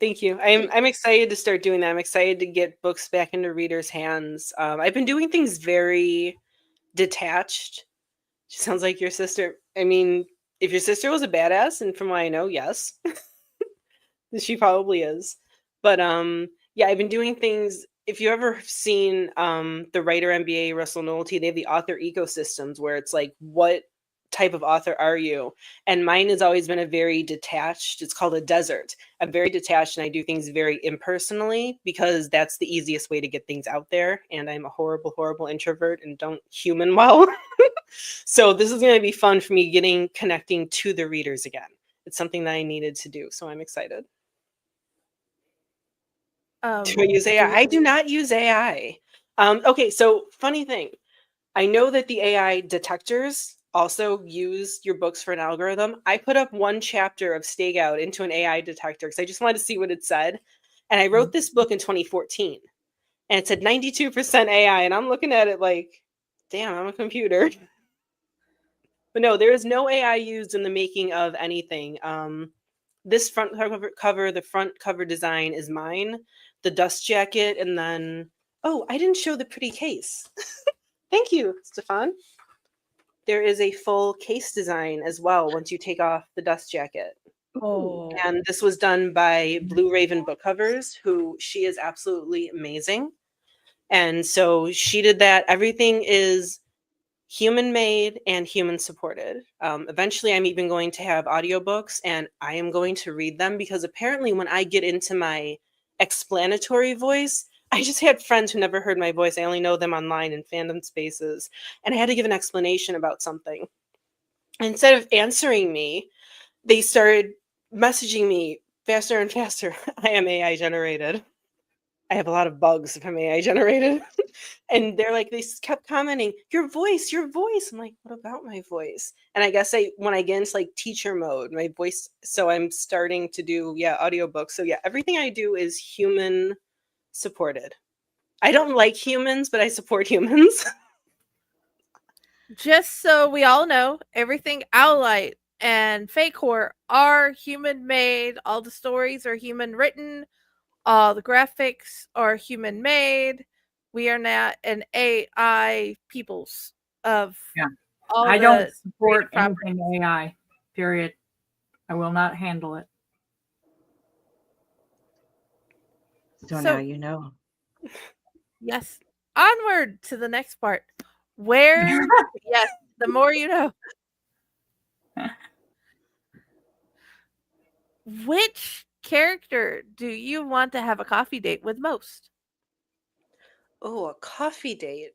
Thank you. I'm excited to start doing that. I'm excited to get books back into readers' hands. I've been doing things very detached. She sounds like your sister. I mean, if your sister was a badass, and from what I know, yes, she probably is. But yeah, I've been doing things. If you ever seen the writer MBA Russell Nohelty, they have the author ecosystems where it's like, what type of author are you? And mine has always been a very detached. It's called a desert. I'm very detached, and I do things very impersonally because that's the easiest way to get things out there. And I'm a horrible introvert and don't human well. So this is going to be fun for me connecting to the readers again. It's something that I needed to do. So I'm excited. Do I use AI? I do not use AI. Okay, so funny thing. I know that the AI detectors also use your books for an algorithm. I put up one chapter of Stakeout into an AI detector because I just wanted to see what it said. And I wrote this book in 2014. And it said 92% AI. And I'm looking at it like, damn, I'm a computer. But no, there is no AI used in the making of anything. This front cover, the front cover design is mine. The dust jacket, and then, oh, I didn't show the pretty case. Thank you, Stefan. There is a full case design as well once you take off the dust jacket. Oh. And this was done by Blue Raven Book Covers, who she is absolutely amazing. And so she did that. Everything is human made and human supported. Eventually, I'm even going to have audiobooks, and I am going to read them because apparently when I get into my explanatory voice, I just had friends who never heard my voice. I only know them online in fandom spaces. And I had to give an explanation about something. And instead of answering me, they started messaging me faster and faster. I am AI generated. I have a lot of bugs if I'm AI generated. And they're like, they kept commenting, your voice. I'm like, what about my voice? And I guess when I get into like teacher mode, my voice, so I'm starting to do, audiobooks. So yeah, everything I do is human supported. I don't like humans, but I support humans. Just so we all know, everything Owlite and Fake Horror are human made. All the stories are human written. All the graphics are human made. We are not an AI peoples of all I the don't support creative anything AI. Period. I will not handle it. So now you know. Yes. Onward to the next part. Where yes, the more you know. Which character do you want to have a coffee date with most? Oh, a coffee date.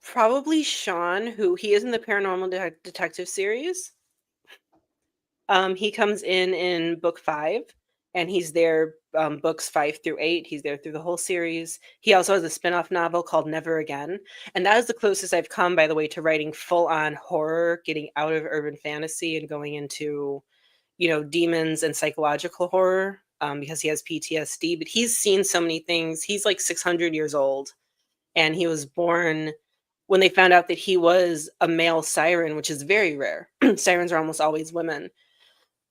Probably Sean, who he is in the Paranormal Detective series. He comes in book 5, and he's there books 5 through 8. He's there through the whole series. He also has a spin-off novel called Never Again, and that is the closest I've come, by the way, to writing full-on horror, getting out of urban fantasy and going into, demons and psychological horror, because he has PTSD. But he's seen so many things. He's like 600 years old, and he was born when they found out that he was a male siren, which is very rare. Sirens are almost always women.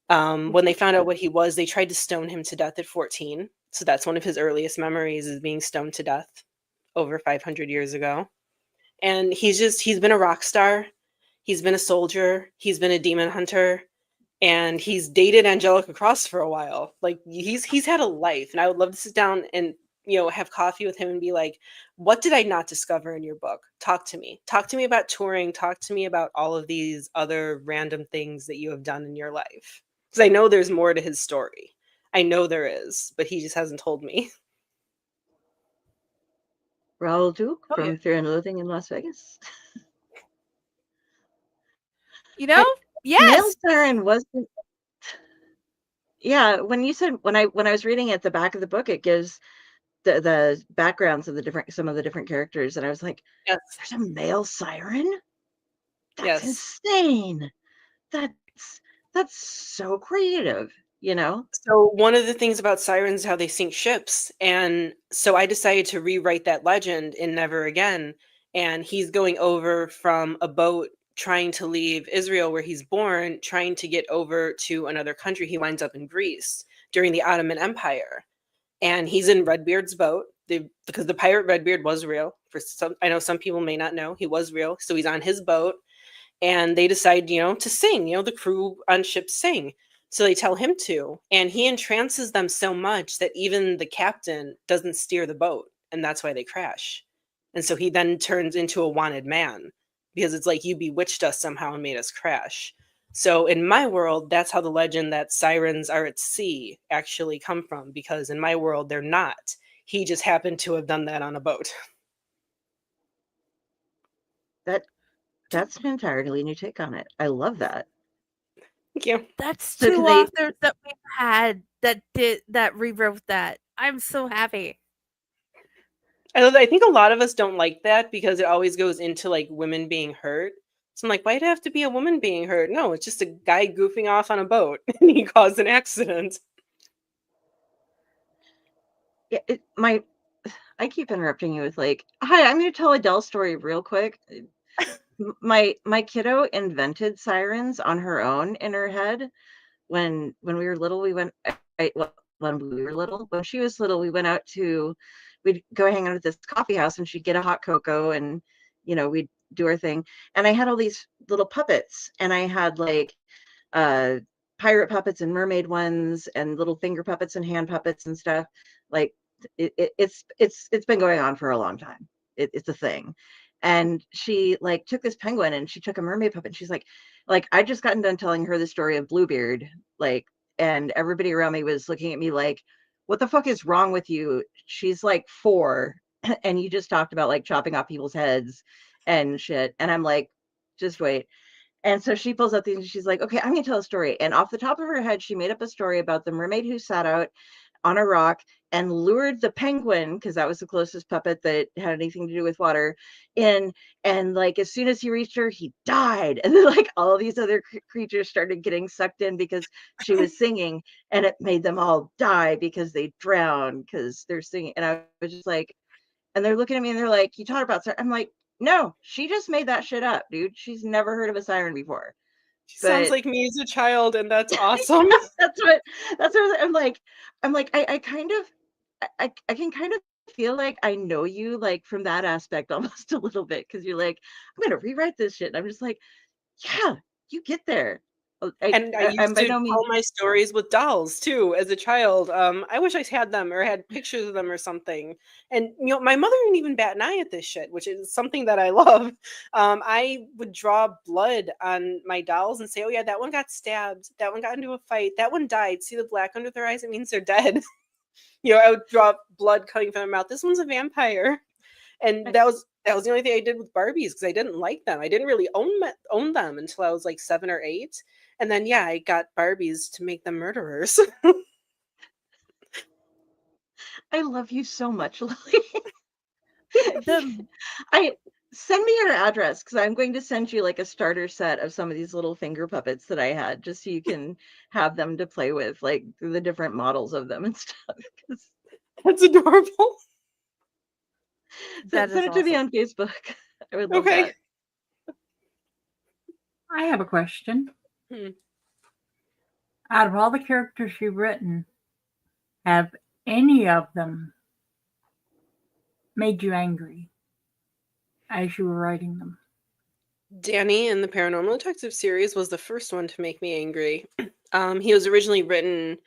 When they found out what he was, they tried to stone him to death at 14. So that's one of his earliest memories, is being stoned to death over 500 years ago. And he's been a rock star. He's been a soldier. He's been a demon hunter. And he's dated Angelica Cross for a while. Like he's had a life. And I would love to sit down and, have coffee with him and be like, what did I not discover in your book? Talk to me. Talk to me about touring. Talk to me about all of these other random things that you have done in your life. Because I know there's more to his story. I know there is, but he just hasn't told me. Raoul Duke Oh, yeah. from Fear and Loathing in Las Vegas. You know? Male Yes. siren wasn't. Yeah, when you said when I was reading at the back of the book, it gives the backgrounds of some of the different characters, and I was like, Yes. "There's a male siren? That's Yes. insane! That's so creative, you know?" So one of the things about sirens is how they sink ships. And so I decided to rewrite that legend in Never Again. And he's going over from a boat trying to leave Israel where he's born, trying to get over to another country. He winds up in Greece during the Ottoman Empire. And he's in Redbeard's boat because the pirate Redbeard was real. I know some people may not know he was real. So he's on his boat and they decide, to sing, the crew on ships sing. So they tell him to, and he entrances them so much that even the captain doesn't steer the boat, and that's why they crash. And so he then turns into a wanted man because it's like you bewitched us somehow and made us crash. So in my world, that's how the legend that sirens are at sea actually come from, because in my world, they're not. He just happened to have done that on a boat. That's an entirely new take on it. I love that. Thank you. That's So two could they authors that we've had that rewrote that. I'm so happy. I think a lot of us don't like that because it always goes into like women being hurt. So I'm like, why'd it have to be a woman being hurt? No, it's just a guy goofing off on a boat and he caused an accident. Yeah, I keep interrupting you with like, "Hi, I'm going to tell Adele's story real quick." My kiddo invented sirens on her own in her head. When we were little, we went well, when we were little, when she was little, we went out to we'd go hang out at this coffee house and she'd get a hot cocoa and we'd do our thing. And I had all these little puppets and I had like uh pirate puppets and mermaid ones and little finger puppets and hand puppets and stuff. Like it's been going on for a long time. It's a thing. And she like took this penguin and she took a mermaid puppet and she's like I just gotten done telling her the story of Bluebeard, like, and everybody around me was looking at me like, what the fuck is wrong with you? She's like 4 and you just talked about like chopping off people's heads and shit. And I'm like, just wait. And so she pulls out these and she's like, okay, I'm going to tell a story. And off the top of her head, she made up a story about the mermaid who sat out on a rock and lured the penguin, because that was the closest puppet that had anything to do with water, in. And like, as soon as he reached her, he died. And then like all these other creatures started getting sucked in because she was singing, and it made them all die because they drowned because they're singing. And I was just like, and they're looking at me and they're like, you taught her about siren. I'm like, no, she just made that shit up, dude. She's never heard of a siren before. She sounds But like me as a child, and that's awesome. that's what I'm like, I kind of I can kind of feel like I know you like from that aspect almost a little bit, because you're like, I'm gonna rewrite this shit. And I'm just like, yeah, you get there. And I I'm used by to no means. tell my stories with dolls too as a child. I wish I had them or had pictures of them or something. And my mother didn't even bat an eye at this shit, which is something that I love. I would draw blood on my dolls and say, "Oh yeah, that one got stabbed. That one got into a fight. That one died. See the black under their eyes? It means they're dead." I would draw blood coming from their mouth. This one's a vampire. And that was the only thing I did with Barbies, because I didn't like them. I didn't really own them until I was like 7 or 8. And then I got Barbies to make them murderers. I love you so much, Lily. The I Send me your address, because I'm going to send you like a starter set of some of these little finger puppets that I had, just so you can have them to play with, like the different models of them and stuff. That's adorable. that is Send it to me awesome. on Facebook. I would love Okay. that. I have a question. Hmm. Out of all the characters you've written, have any of them made you angry as you were writing them? Danny in the Paranormal Detectives series was the first one to make me angry. He was originally written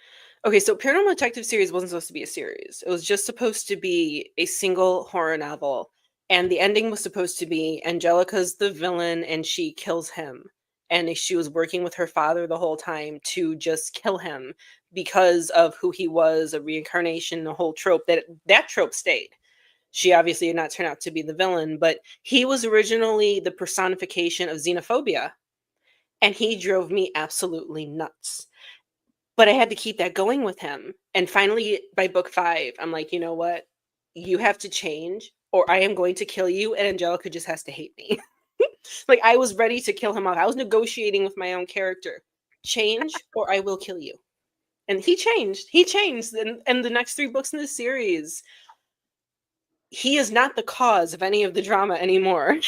Okay, so Paranormal Detective Series wasn't supposed to be a series. It was just supposed to be a single horror novel. And the ending was supposed to be Angelica's the villain and she kills him. And she was working with her father the whole time to just kill him because of who he was, a reincarnation, the whole trope. That trope stayed. She obviously did not turn out to be the villain, but he was originally the personification of xenophobia. And he drove me absolutely nuts. But I had to keep that going with him. And finally, by book 5, I'm like, you know what? You have to change or I am going to kill you. And Angelica just has to hate me. Like, I was ready to kill him off. I was negotiating with my own character. Change or I will kill you. And he changed. He changed. And the next 3 books in this series, he is not the cause of any of the drama anymore.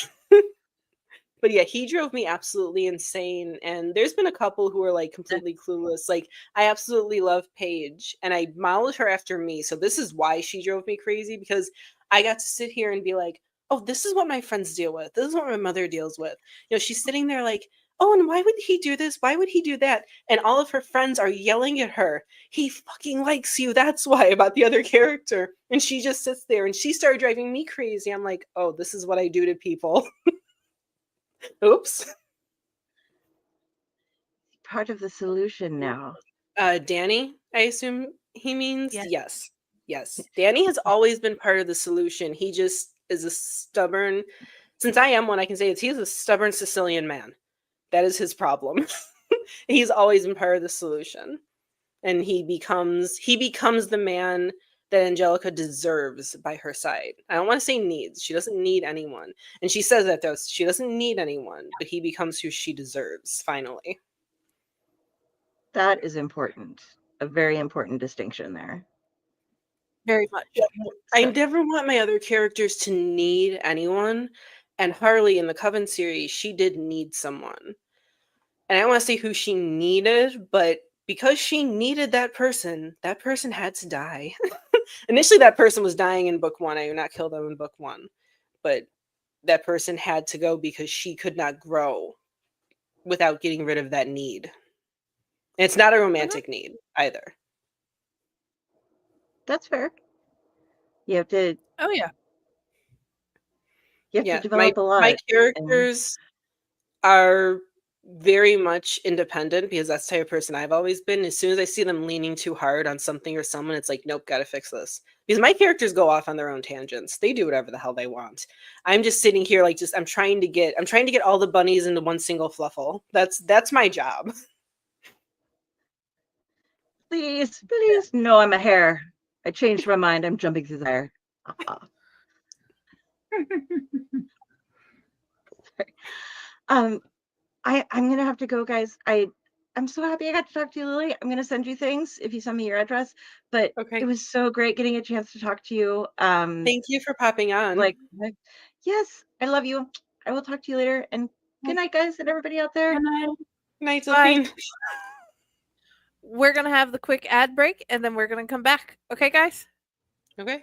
But yeah, he drove me absolutely insane. And there's been a couple who are like completely clueless. Like, I absolutely love Paige and I modeled her after me. So this is why she drove me crazy, because I got to sit here and be like, oh, this is what my friends deal with. This is what my mother deals with. You know, she's sitting there like, oh, and why would he do this? Why would he do that? And all of her friends are yelling at her. He fucking likes you. That's why, about the other character. And she just sits there and she started driving me crazy. I'm like, oh, this is what I do to people. Oops. Part of the solution now. Danny, I assume he means? Yes. Danny has always been part of the solution. He just is a stubborn, since I am one, I can say he's a stubborn Sicilian man. That is his problem. He's always been part of the solution. And he becomes the man that Angelica deserves by her side. I don't want to say needs. She doesn't need anyone. And she says that though. She doesn't need anyone, but he becomes who she deserves, finally. That is important. A very important distinction there. Very much. I never want my other characters to need anyone. And Harley in the Coven series, she did need someone. And I don't want to say who she needed, but because she needed that person had to die. Initially, that person was dying in book 1. I did not kill them in book 1. But that person had to go because she could not grow without getting rid of that need. And it's not a romantic need either. That's fair. You have to. Oh, yeah. You have to develop a lot. My characters are very much independent because that's the type of person I've always been. As soon as I see them leaning too hard on something or someone, it's like, nope, gotta fix this. Because my characters go off on their own tangents. They do whatever the hell they want. I'm just sitting here like I'm trying to get all the bunnies into one single fluffle. That's my job. Please, no, I'm a hare. I changed my mind. I'm jumping through the air. Sorry. I'm gonna have to go, guys. I'm so happy I got to talk to you, Lily. I'm gonna send you things if you send me your address. But It was so great getting a chance to talk to you. Thank you for popping on. Yes, I love you. I will talk to you later. And good night, guys, and everybody out there. Good night, Bye. We're gonna have the quick ad break, and then we're gonna come back. Okay, guys? Okay.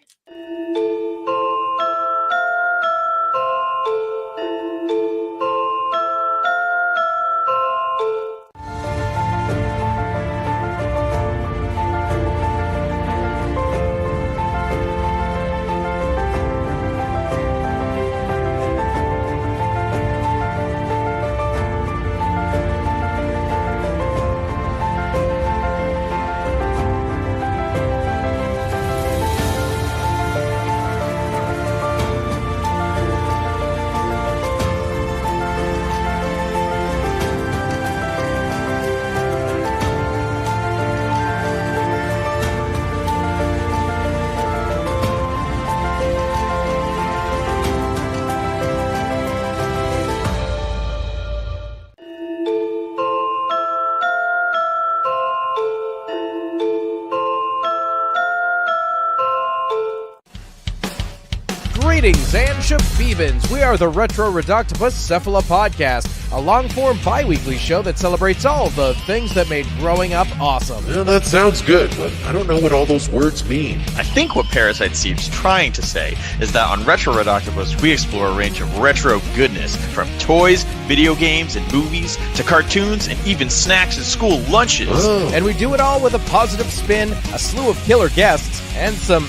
Greetings and Shabibans. We are the Retro Reductibus Cephala Podcast, a long-form bi-weekly show that celebrates all the things that made growing up awesome. Yeah, that sounds good, but I don't know what all those words mean. I think what Parasite Steve's trying to say is that on Retro Reductibus, we explore a range of retro goodness weirdness, from toys, video games, and movies, to cartoons, and even snacks and school lunches. Oh. And we do it all with a positive spin, a slew of killer guests, and some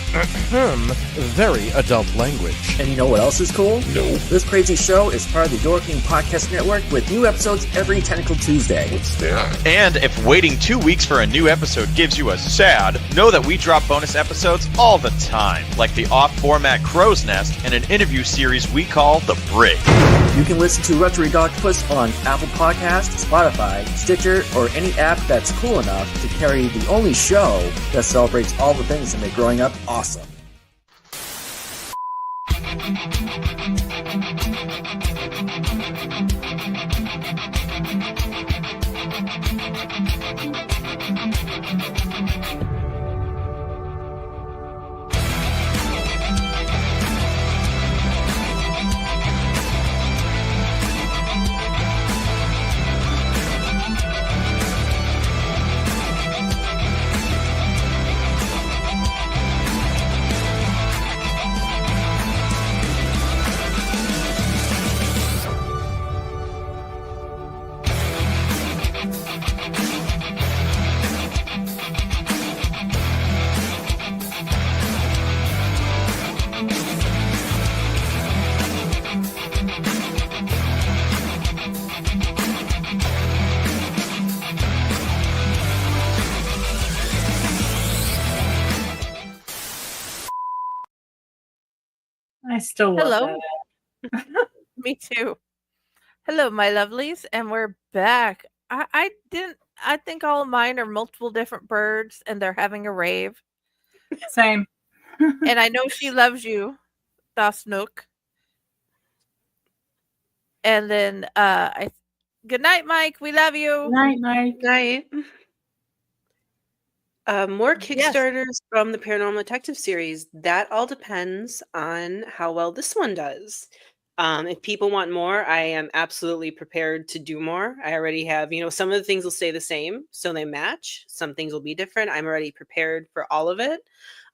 very adult language. And you know what else is cool? No. This crazy show is part of the Door King Podcast Network with new episodes every Tentacle Tuesday. What's that? And if waiting 2 weeks for a new episode gives you a sad, know that we drop bonus episodes all the time, like the off-format Crow's Nest and an interview series we call The Brig. You can listen to Retro Octopus on Apple Podcasts, Spotify, Stitcher, or any app that's cool enough to carry the only show that celebrates all the things that make growing up awesome. I still love Hello. that. Me too. Hello, my lovelies, and we're back. I think all of mine are multiple different birds and they're having a rave. Same. And I know she loves you, Das Nook. And then good night, Mike. We love you. Night, night. Night. More Yes. Kickstarters from the Paranormal Detective series. That all depends on how well this one does. If people want more, I am absolutely prepared to do more. I already have, some of the things will stay the same, so they match. Some things will be different. I'm already prepared for all of it.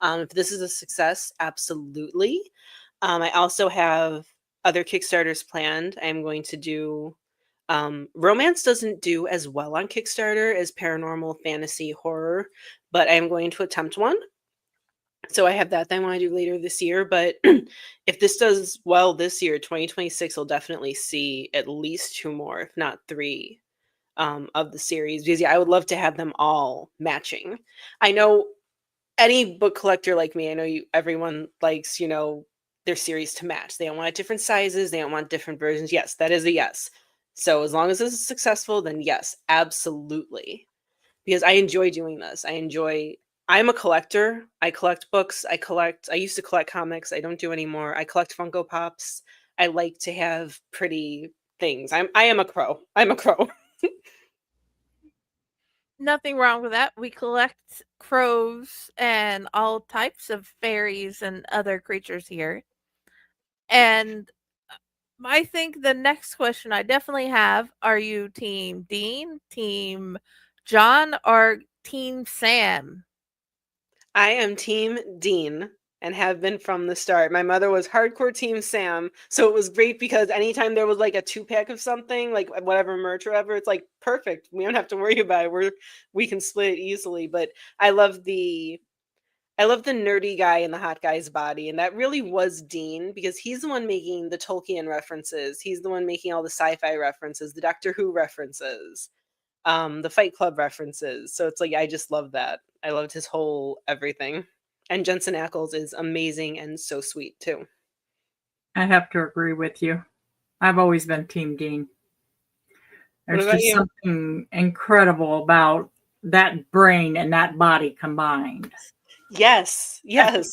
If this is a success, absolutely. I also have other Kickstarters planned. I'm going to do romance doesn't do as well on Kickstarter as paranormal, fantasy, horror, but I'm going to attempt one. So I have that I want to do later this year. But if this does well this year, 2026 will definitely see at least 2 more, if not 3, of the series. Because I would love to have them all matching. I know any book collector like me, I know everyone likes, their series to match. They don't want different sizes. They don't want different versions. Yes, that is a yes. So as long as this is successful, then yes, absolutely. Because I enjoy doing this. I'm a collector. I collect books. I used to collect comics. I don't do anymore. I collect Funko Pops. I like to have pretty things. I am a crow. I'm a crow. Nothing wrong with that. We collect crows and all types of fairies and other creatures here. And I think the next question I definitely have, are you Team Dean, Team John, or Team Sam? I am Team Dean and have been from the start. My mother was hardcore Team Sam, so it was great because anytime there was like a 2-pack of something, like whatever merch or whatever, it's like perfect. We don't have to worry about it. We can split it easily. But I love the nerdy guy in the hot guy's body, and that really was Dean because he's the one making the Tolkien references. He's the one making all the sci-fi references, the Doctor Who references, the Fight Club references. So it's like I just love that. I loved his whole everything. And Jensen Ackles is amazing and so sweet too. I have to agree with you. I've always been Team Dean. There's about just you? something incredible about that brain and that body combined. Yes. It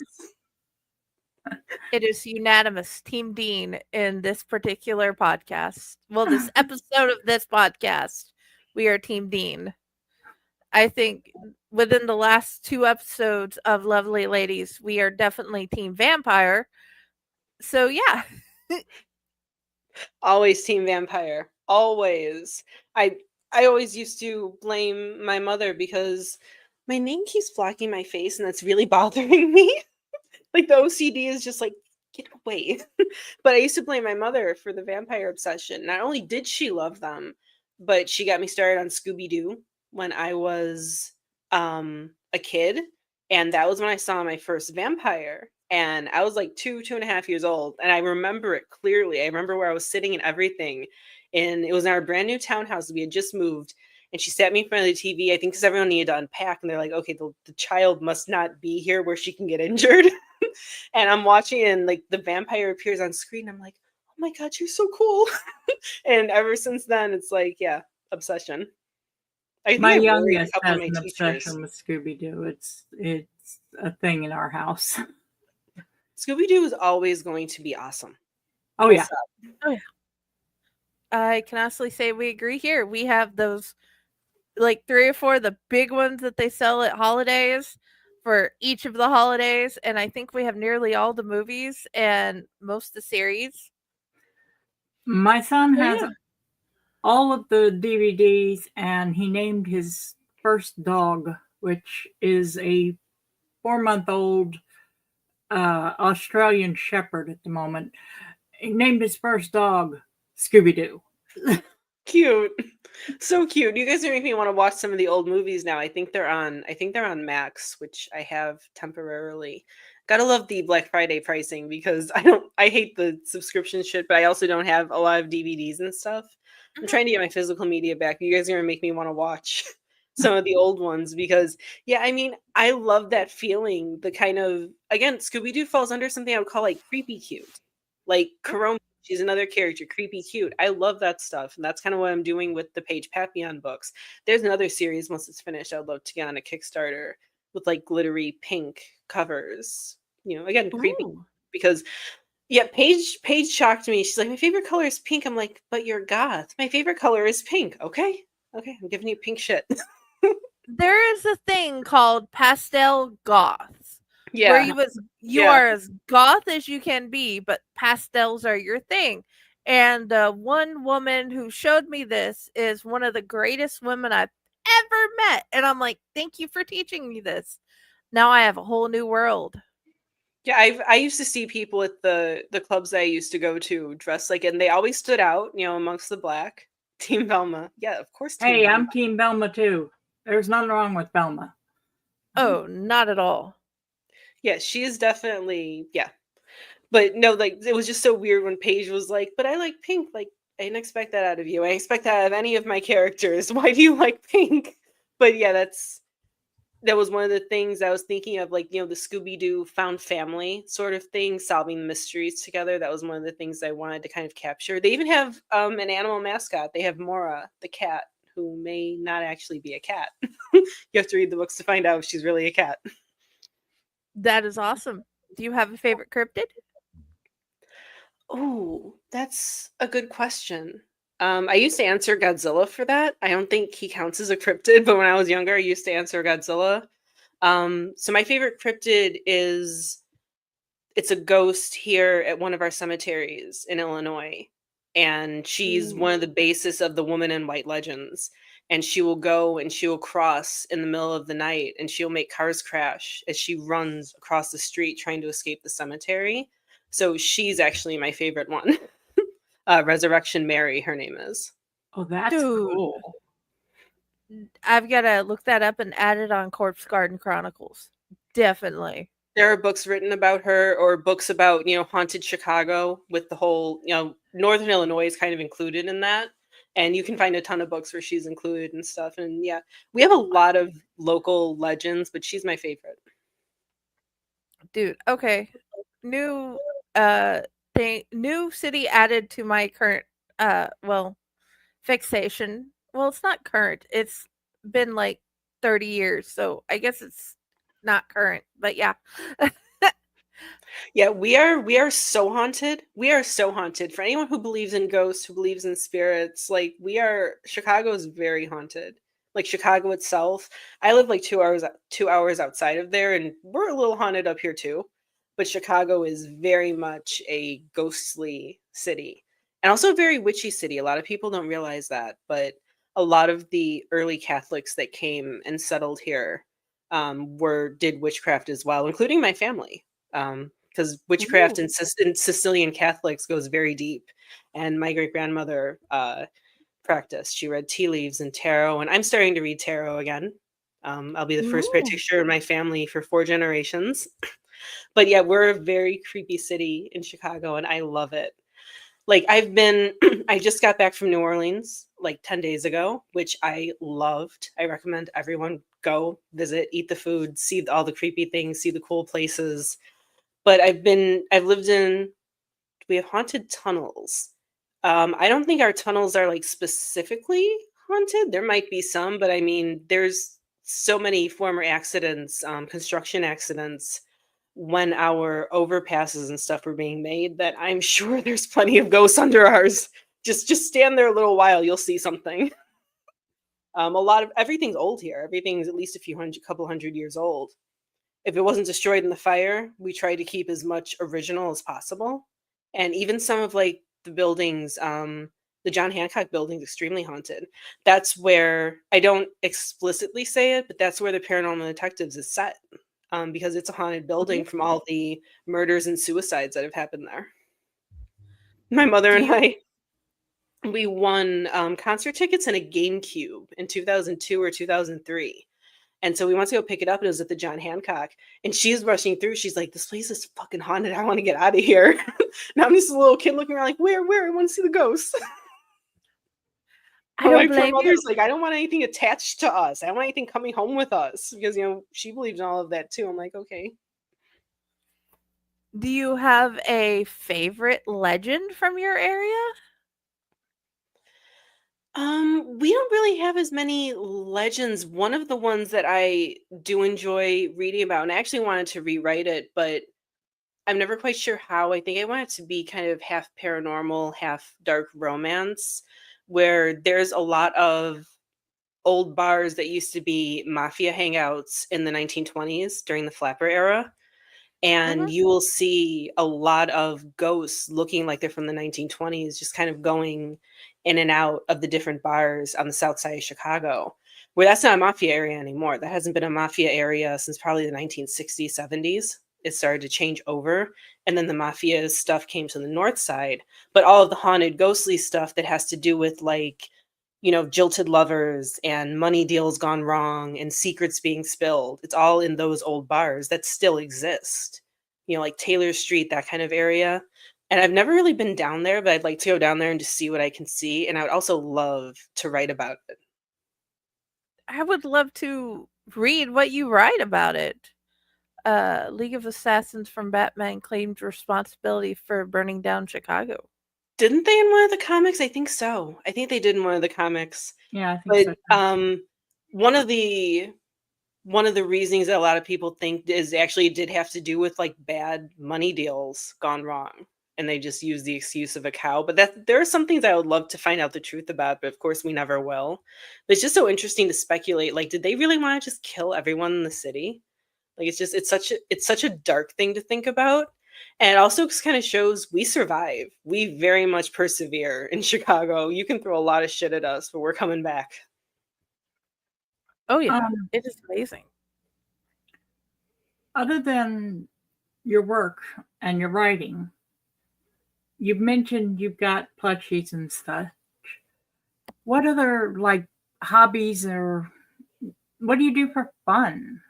is unanimous, Team Dean, in this particular podcast. Well, this episode of this podcast, we are Team Dean. I think within the last 2 episodes of Lovely Ladies, we are definitely Team Vampire. So yeah. Always Team Vampire. Always. I always used to blame my mother because my name keeps blocking my face and that's really bothering me. Like the OCD is just like get away. But I used to blame my mother for the vampire obsession. Not only did she love them, but she got me started on Scooby-Doo when I was a kid. And that was when I saw my first vampire. And I was like 2.5 years old. And I remember it clearly. I remember where I was sitting and everything. And it was in our brand new townhouse. We had just moved. And she sat me in front of the TV, I think because everyone needed to unpack. And they're like, okay, the child must not be here where she can get injured. And I'm watching and like the vampire appears on screen. I'm like, oh my God, you're so cool. And ever since then, it's like, yeah, obsession. I think My I worried a youngest couple has of my an teachers. obsession with Scooby-Doo. It's a thing in our house. Scooby-Doo is always going to be awesome. Oh yeah. Oh yeah. I can honestly say we agree here. We have those like 3 or 4 of the big ones that they sell at holidays for each of the holidays, and I think we have nearly all the movies and most of the series. My son Oh, has yeah. all of the DVDs, and he named his first dog, which is a 4-month-old Australian Shepherd at the moment. He named his first dog Scooby-Doo. Cute. So cute. You guys are making me want to watch some of the old movies now. I think they're on Max, which I have temporarily. Gotta love the Black Friday pricing because I hate the subscription shit, but I also don't have a lot of DVDs and stuff. I'm trying to get my physical media back. You guys are gonna make me want to watch some of the old ones because yeah, I mean, I love that feeling. The kind of, again, Scooby-Doo falls under something I would call like creepy cute. Like Karome, she's another character, creepy cute. I love that stuff. And that's kind of what I'm doing with the Paige Papillon books. There's another series once it's finished I'd love to get on a Kickstarter with like glittery pink covers. You know, again, creepy. Ooh. Because yeah, Paige shocked me. She's like, my favorite color is pink. I'm like, but you're goth. My favorite color is pink. Okay. Okay, I'm giving you pink shit. There is a thing called pastel goths. Where Yeah. you Yeah. are as goth as you can be, but pastels are your thing. And one woman who showed me this is one of the greatest women I've ever met. And I'm like, thank you for teaching me this. Now I have a whole new world. Yeah, I used to see people at the clubs I used to go to dressed like, and they always stood out, you know, amongst the black. Team Velma. Yeah, of course. Team Hey, Velma. I'm Team Velma too. There's nothing wrong with Velma. Oh, not at all. Yeah, she is definitely, yeah. But no, like it was just so weird when Paige was like, but I like pink. Like, I didn't expect that out of you. I didn't expect that out of any of my characters. Why do you like pink? But yeah, that was one of the things I was thinking of, like, you know, the Scooby-Doo found family sort of thing, solving mysteries together. That was one of the things I wanted to kind of capture. They even have an animal mascot. They have Mora, the cat, who may not actually be a cat. You have to read the books to find out if she's really a cat. That is awesome. Do you have a favorite cryptid? Oh, that's a good question. I used to answer Godzilla for that. I don't think he counts as a cryptid, but when I was younger, I used to answer Godzilla. So my favorite cryptid it's a ghost here at one of our cemeteries in Illinois. And she's one of the basis of the Woman in White legends. And she will go and she will cross in the middle of the night and she'll make cars crash as she runs across the street trying to escape the cemetery. So she's actually my favorite one. Resurrection Mary, her name is. Oh, that's Dude. cool. I've got to look that up and add it on Corpse Garden Chronicles. Definitely. There are books written about her, or books about, you know, haunted Chicago, with the whole, you know, Northern Illinois is kind of included in that. And you can find a ton of books where she's included and stuff. And yeah, we have a lot of local legends, but she's my favorite. Dude, okay. New new city added to my current fixation. Well, it's not current. It's been like 30 years, so I guess it's not current, but yeah. Yeah, we are so haunted. We are so haunted. For anyone who believes in ghosts, who believes in spirits, like Chicago is very haunted. Like Chicago itself. I live like 2 hours outside of there, and we're a little haunted up here too. But Chicago is very much a ghostly city. And also a very witchy city. A lot of people don't realize that, but a lot of the early Catholics that came and settled here did witchcraft as well, including my family. because witchcraft Ooh. and Sicilian Catholics goes very deep. And my great grandmother practiced. She read tea leaves and tarot, and I'm starting to read tarot again. I'll be the first Ooh. practitioner in my family for 4 generations. But yeah, we're a very creepy city in Chicago, and I love it. Like I just got back from New Orleans like 10 days ago, which I loved. I recommend everyone go visit, eat the food, see all the creepy things, see the cool places. But I've lived in, we have haunted tunnels. I don't think our tunnels are like specifically haunted. There might be some, but I mean, there's so many former accidents, construction accidents when our overpasses and stuff were being made that I'm sure there's plenty of ghosts under ours. Just stand there a little while, you'll see something. A lot of everything's old here. Everything's at least couple hundred years old. If it wasn't destroyed in the fire, we try to keep as much original as possible. And even some of like the buildings, the John Hancock building's extremely haunted. That's where, I don't explicitly say it, but that's where the Paranormal Detectives is set. Because it's a haunted building from all the murders and suicides that have happened there. My mother and I, we won concert tickets and a GameCube in 2002 or 2003. And so we went to go pick it up, and it was at the John Hancock. And she's rushing through. She's like, this place is fucking haunted. I want to get out of here. Now I'm just a little kid looking around like, where? I want to see the ghosts. I don't blame mother's you. like, I don't want anything attached to us. I don't want anything coming home with us. Because, she believes in all of that too. I'm like, okay. Do you have a favorite legend from your area? We don't really have as many legends. One of the ones that I do enjoy reading about, and I actually wanted to rewrite it, but I'm never quite sure how. I think I want it to be kind of half paranormal, half dark romance, where there's a lot of old bars that used to be mafia hangouts in the 1920s during the flapper era. And you will see a lot of ghosts looking like they're from the 1920s, just kind of going in and out of the different bars on the south side of Chicago, where that's not a mafia area anymore. That hasn't been a mafia area since probably the 1960s, 70s. It started to change over. And then the mafia stuff came to the north side. But all of the haunted, ghostly stuff that has to do with like, jilted lovers and money deals gone wrong and secrets being spilled. It's all in those old bars that still exist, like Taylor Street, that kind of area. And I've never really been down there, but I'd like to go down there and just see what I can see. And I would also love to write about it. I would love to read what you write about it. League of Assassins from Batman claimed responsibility for burning down Chicago. Didn't they in one of the comics? I think so. I think they did in one of the comics. Yeah, I think But so. one of the reasons that a lot of people think is actually it did have to do with like bad money deals gone wrong, and they just use the excuse of a cow. But there are some things I would love to find out the truth about, but of course we never will. But it's just so interesting to speculate. Like, did they really want to just kill everyone in the city? Like, it's such a dark thing to think about. And it also just kind of shows we survive. We very much persevere in Chicago. You can throw a lot of shit at us, but we're coming back. Oh yeah, it is amazing. Other than your work and your writing, you've mentioned you've got plushies and stuff. What other like hobbies or what do you do for fun?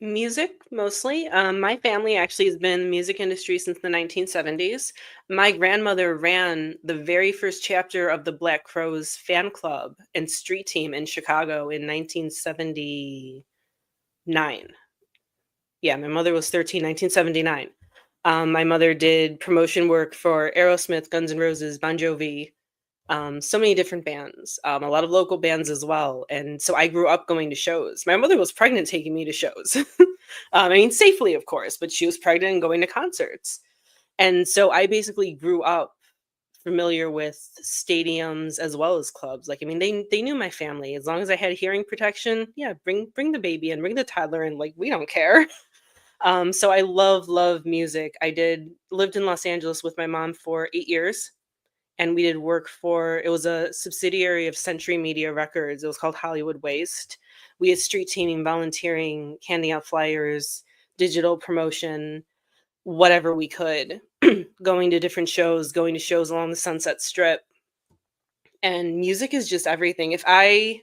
Music, mostly. My family actually has been in the music industry since the 1970s. My grandmother ran the very first chapter of the Black Crowes fan club and street team in Chicago in 1979. Yeah, my mother was 13, 1979. My mother did promotion work for Aerosmith, Guns N' Roses, Bon Jovi, so many different bands, a lot of local bands as well. And so I grew up going to shows. My mother was pregnant taking me to shows. I mean, safely, of course, but she was pregnant and going to concerts. And so I basically grew up familiar with stadiums as well as clubs. Like, I mean, they knew my family. As long as I had hearing protection, yeah, bring the baby in, bring the toddler in, like, we don't care. So I love music. I lived in Los Angeles with my mom for 8 years. And we did work it was a subsidiary of Century Media Records. It was called Hollywood Waste. We had street teaming, volunteering, handing out flyers, digital promotion. whatever we could, going to different shows, going to shows along the Sunset Strip. And music is just everything. If I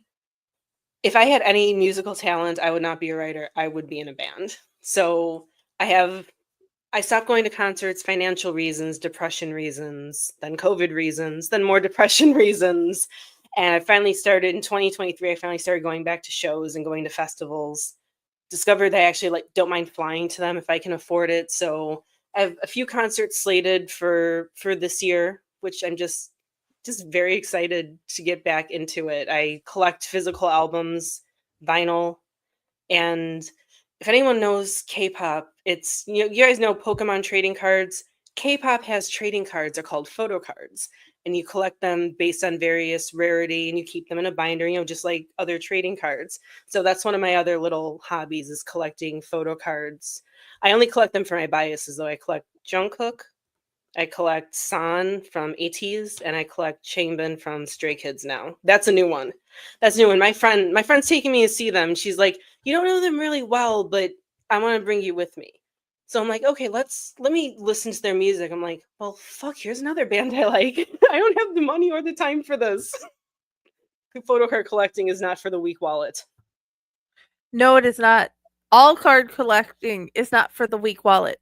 had any musical talent, I would not be a writer. I would be in a band. So I stopped going to concerts, financial reasons, depression reasons, then COVID reasons, then more depression reasons. And I finally started in 2023. I finally started going back to shows and going to festivals. Discovered that I actually don't mind flying to them if I can afford it. So I have a few concerts slated for this year, which I'm just very excited to get back into it. I collect physical albums, vinyl, and if anyone knows K-pop, it's you guys know Pokemon trading cards. K-pop has trading cards. They're called photo cards, and you collect them based on various rarity, and you keep them in a binder, just like other trading cards. So that's one of my other little hobbies is collecting photo cards. I only collect them for my biases, though. I collect Jungkook, I collect San from ATEEZ, and I collect Changbin from Stray Kids now. That's a new one. That's new. And my friend's taking me to see them. She's like, "You don't know them really well, but I want to bring you with me." So I'm like, "Okay, let me listen to their music." I'm like, "Well, fuck, here's another band I like." I don't have the money or the time for this. Photo card collecting is not for the weak wallet. No, it is not. All card collecting is not for the weak wallet.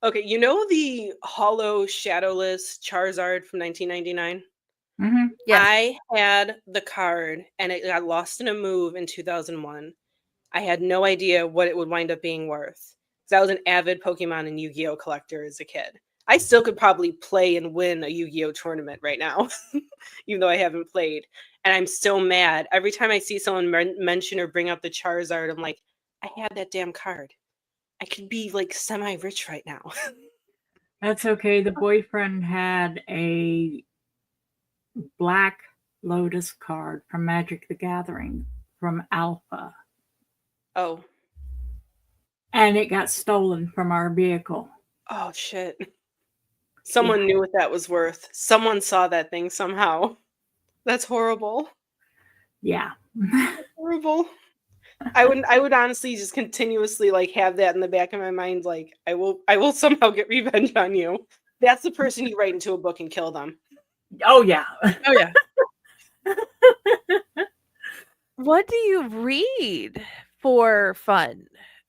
Okay, you know the hollow shadowless Charizard from 1999? Yes. I had the card and it got lost in a move in 2001. I had no idea what it would wind up being worth. Because I was an avid Pokemon and Yu-Gi-Oh collector as a kid. I still could probably play and win a Yu-Gi-Oh tournament right now, even though I haven't played. And I'm so mad. Every time I see someone mention or bring up the Charizard, I'm like, I had that damn card. I could be like semi-rich right now. That's okay. The boyfriend had a Black Lotus card from Magic the Gathering from Alpha. Oh. And it got stolen from our vehicle. Oh, shit. Someone knew what that was worth. Someone saw that thing somehow. That's horrible. Yeah. That's horrible. I would honestly just continuously have that in the back of my mind, I will somehow get revenge on you. That's the person you write into a book and kill them. Oh yeah. Oh yeah. What do you read for fun?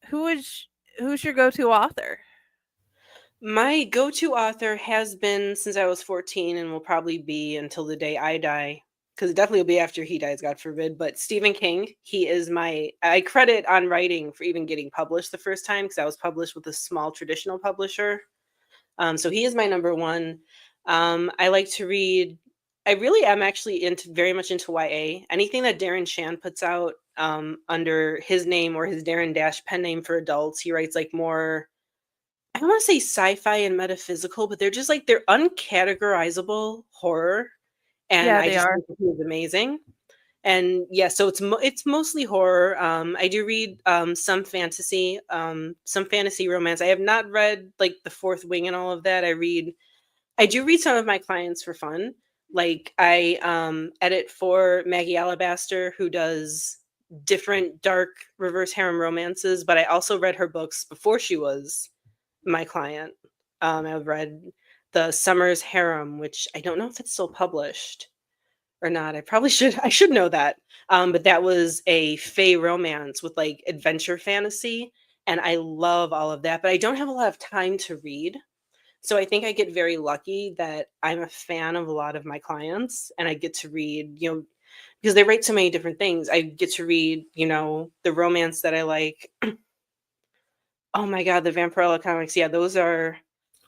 Who's your go-to author? My go-to author has been since I was 14 and will probably be until the day I die, because it definitely will be after he dies, God forbid. But Stephen King, he is I credit on writing for even getting published the first time, because I was published with a small traditional publisher. So he is my number one. I like to read. I really am actually very much into YA. Anything that Darren Shan puts out under his name or his Darren Dash pen name for adults. He writes more, I don't want to say sci-fi and metaphysical, but they're just they're uncategorizable horror. And Yeah, I they just are. think he is amazing. And yeah, so it's mostly horror. I do read some fantasy romance. I have not read The Fourth Wing and all of that. I do read some of my clients for fun. I edit for Maggie Alabaster, who does different dark reverse harem romances, but I also read her books before she was my client. I've read The Summer's Harem, which I don't know if it's still published or not. I should know that. But that was a fae romance with adventure fantasy. And I love all of that, but I don't have a lot of time to read. So I think I get very lucky that I'm a fan of a lot of my clients and I get to read, because they write so many different things. I get to read, the romance that I like. Oh my God, the Vampirella comics. Yeah, those are.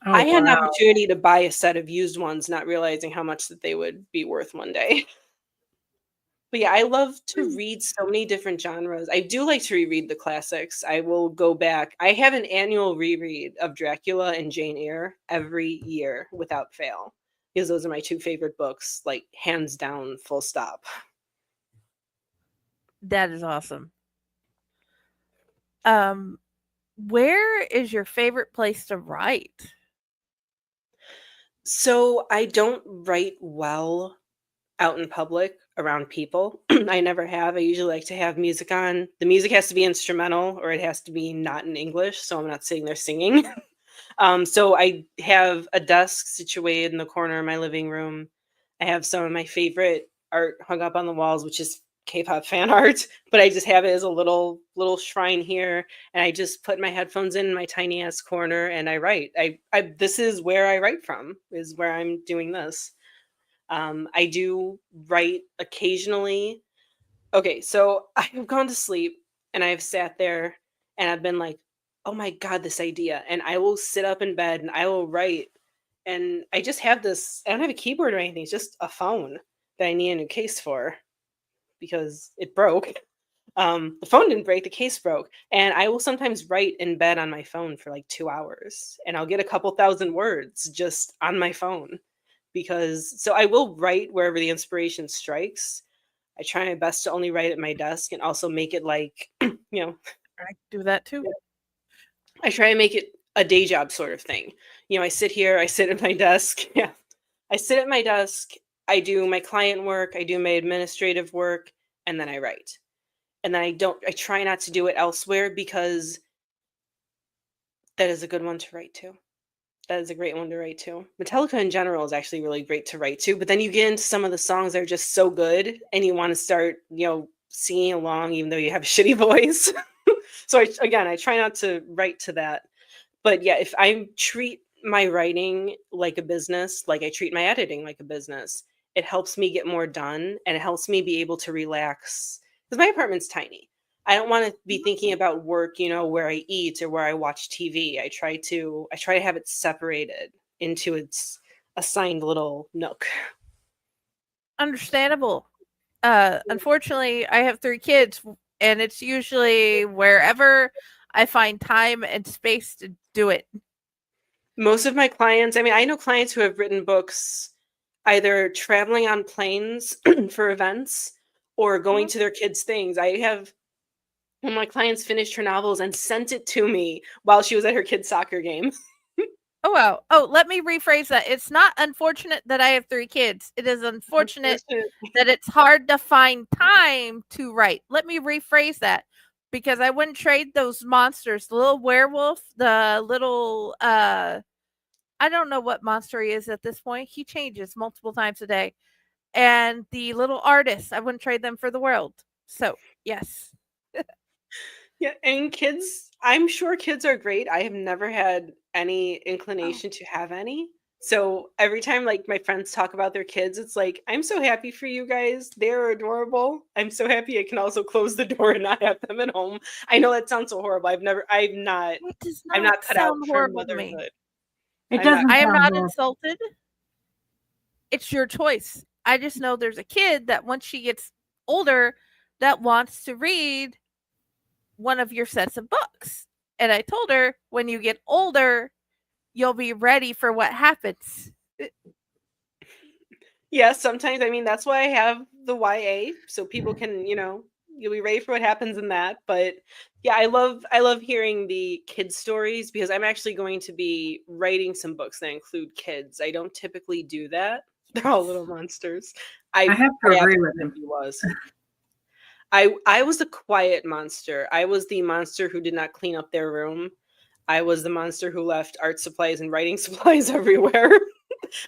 Oh, I had an wow. opportunity to buy a set of used ones, not realizing how much that they would be worth one day. But yeah, I love to read so many different genres. I do like to reread the classics. I will go back. I have an annual reread of Dracula and Jane Eyre every year without fail, because those are my two favorite books, hands down, full stop. That is awesome. Where is your favorite place to write? So I don't write well out in public around people. I never have. I usually like to have music on. The music has to be instrumental or it has to be not in English, so I'm not sitting there singing. So I have a desk situated in the corner of my living room. I have some of my favorite art hung up on the walls, which is K-pop fan art, but I just have it as a little shrine here, and I just put my headphones in my tiny ass corner and I write. I this is where I write from, is where I'm doing this. I do write occasionally. Okay, so I have gone to sleep and I've sat there and I've been like, oh my God, this idea. And I will sit up in bed and I will write. And I just have this, I don't have a keyboard or anything. It's just a phone that I need a new case for because it broke. The phone didn't break, the case broke. And I will sometimes write in bed on my phone for like 2 hours and I'll get a couple thousand words just on my phone because, so I will write wherever the inspiration strikes. I try my best to only write at my desk and also make it like, you know, I do that too. I try to make it a day job sort of thing. You know, I sit here, I sit at my desk. Yeah. I sit at my desk, I do my client work, I do my administrative work, and then I write. And then I try not to do it elsewhere because that is a good one to write to. That is a great one to write to. Metallica in general is actually really great to write to, but then you get into some of the songs that are just so good and you want to start, you know, singing along even though you have a shitty voice. So I try not to write to that. But yeah, if I treat my writing like a business, like I treat my editing like a business, it helps me get more done and it helps me be able to relax because my apartment's tiny. I don't want to be thinking about work, you know, where I eat or where I watch TV. I try to have it separated into its assigned little nook. Understandable. Unfortunately, I have 3 kids, and it's usually wherever I find time and space to do it. Most of my clients, I mean, I know clients who have written books either traveling on planes for events or going to their kids' things. I have one of my clients finished her novels and sent it to me while she was at her kid's soccer game. Oh, wow. Oh, let me rephrase that. It's not unfortunate that I have 3 kids. It is unfortunate that it's hard to find time to write. Let me rephrase that because I wouldn't trade those monsters. The little werewolf, the little I don't know what monster he is at this point. He changes multiple times a day. And the little artist, I wouldn't trade them for the world. So, yes. Yeah, and kids, I'm sure kids are great. I have never had any inclination to have any. So every time like my friends talk about their kids, it's like, I'm so happy for you guys. They're adorable. I'm so happy I can also close the door and not have them at home. I know that sounds so horrible. I'm not cut out for motherhood. It doesn't. I am not insulted. It's your choice. I just know there's a kid that once she gets older that wants to read one of your sets of books. And I told her, when you get older, you'll be ready for what happens. Yeah, sometimes, I mean, that's why I have the YA, so people can, you know, you'll be ready for what happens in that. But yeah, I love hearing the kids stories because I'm actually going to be writing some books that include kids. I don't typically do that. They're all little monsters. I have to agree with him. I was a quiet monster. I was the monster who did not clean up their room. I was the monster who left art supplies and writing supplies everywhere.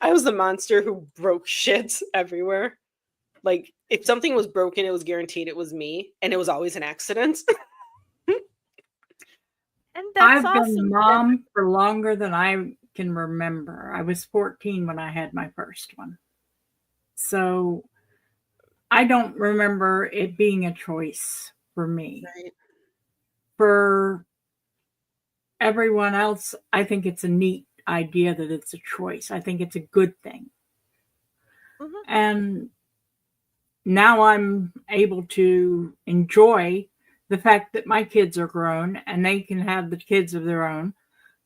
I was the monster who broke shit everywhere. Like, if something was broken, it was guaranteed it was me, and it was always an accident. And that's I've been mom for longer than I can remember. I was 14 when I had my first one. So I don't remember it being a choice for me. Right. For everyone else, I think it's a neat idea that it's a choice. I think it's a good thing. Mm-hmm. And now I'm able to enjoy the fact that my kids are grown and they can have the kids of their own.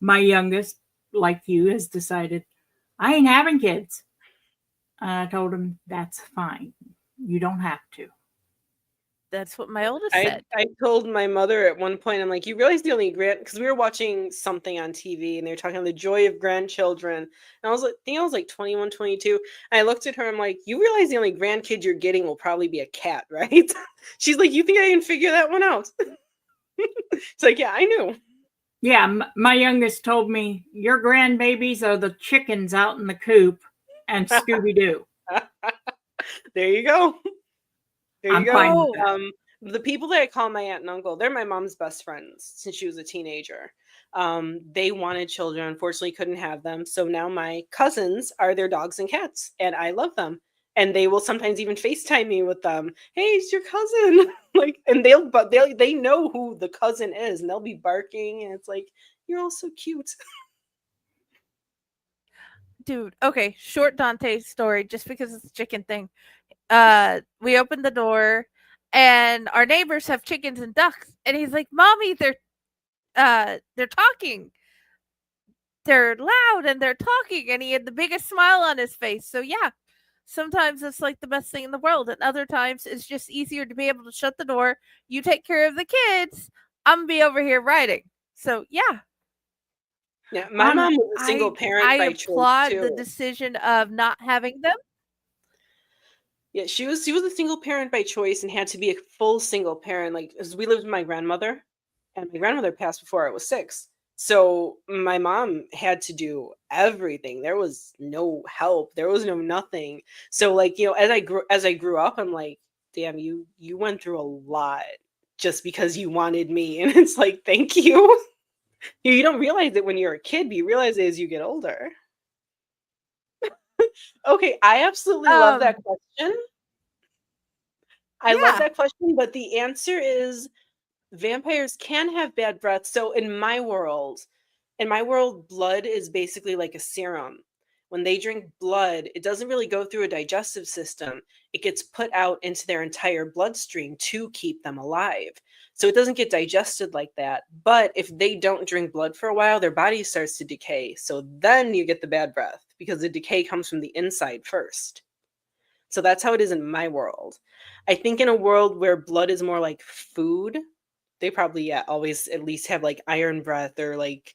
My youngest, like you, has decided, I ain't having kids. I told him, that's fine. You don't have to. That's what my oldest said. I told my mother at one point, I'm like, you realize the only because we were watching something on TV and they were talking about the joy of grandchildren. And I think I was like 21, 22. And I looked at her, I'm like, you realize the only grandkid you're getting will probably be a cat, right? She's like, you think I can figure that one out? It's like, yeah, I knew. Yeah, my youngest told me, your grandbabies are the chickens out in the coop and Scooby-Doo. There you go. There you I'm go. fine with that. The people that I call my aunt and uncle, they're my mom's best friends since she was a teenager. They wanted children, unfortunately couldn't have them. So now my cousins are their dogs and cats, and I love them. And they will sometimes even FaceTime me with them. Hey, it's your cousin. Like, and they know who the cousin is, and they'll be barking, and it's like, you're all so cute. Dude, okay, short Dante story just because it's a chicken thing. We opened the door and our neighbors have chickens and ducks, and he's like, "Mommy, they're talking. They're loud and they're talking." And he had the biggest smile on his face. So yeah, sometimes it's like the best thing in the world, and other times it's just easier to be able to shut the door. You take care of the kids. I'm gonna be over here writing. So yeah, Yeah, my mom was a I single parent I by choice applaud the too. decision of not having them. Yeah, she was a single parent by choice and had to be a full single parent. Like, as we lived with my grandmother, and my grandmother passed before I was 6. So my mom had to do everything. There was no help. There was no nothing. So, like, as I grew up, I'm like, damn, you went through a lot just because you wanted me. And it's like, thank you. You don't realize it when you're a kid, but you realize it as you get older. Okay, I absolutely love that question. I love Yeah, that question, but the answer is vampires can have bad breath. So in my world, blood is basically like a serum. When they drink blood, it doesn't really go through a digestive system. It gets put out into their entire bloodstream to keep them alive. So it doesn't get digested like that. But if they don't drink blood for a while, their body starts to decay. So then you get the bad breath because the decay comes from the inside first. So that's how it is in my world. I think in a world where blood is more like food, they probably, yeah, always at least have like iron breath, or like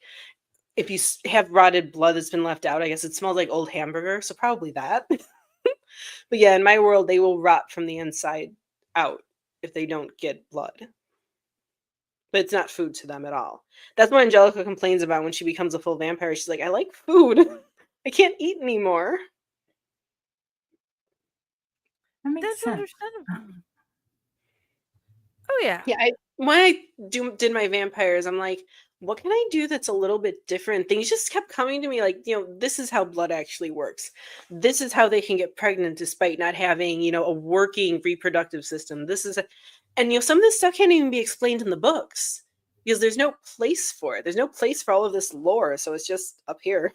if you have rotted blood that's been left out, I guess it smells like old hamburger. So probably that. But yeah, in my world, they will rot from the inside out if they don't get blood. But it's not food to them at all. That's what Angelica complains about when she becomes a full vampire. She's like, I like food. I can't eat anymore. That makes that's sense. understandable. Oh yeah. Yeah, when I did my vampires, I'm like, what can I do that's a little bit different? Things just kept coming to me like, this is how blood actually works. This is how they can get pregnant despite not having, a working reproductive system. And some of this stuff can't even be explained in the books because there's no place for it. There's no place for all of this lore, so it's just up here.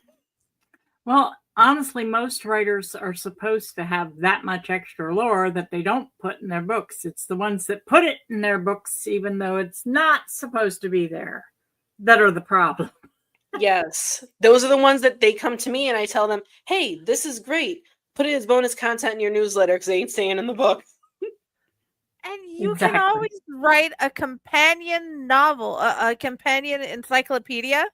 Well, honestly, most writers are supposed to have that much extra lore that they don't put in their books. It's the ones that put it in their books, even though it's not supposed to be there, that are the problem. Yes. Those are the ones that they come to me and I tell them, hey, this is great. Put it as bonus content in your newsletter because they ain't staying in the book. And you can Exactly. always write a companion novel, a companion encyclopedia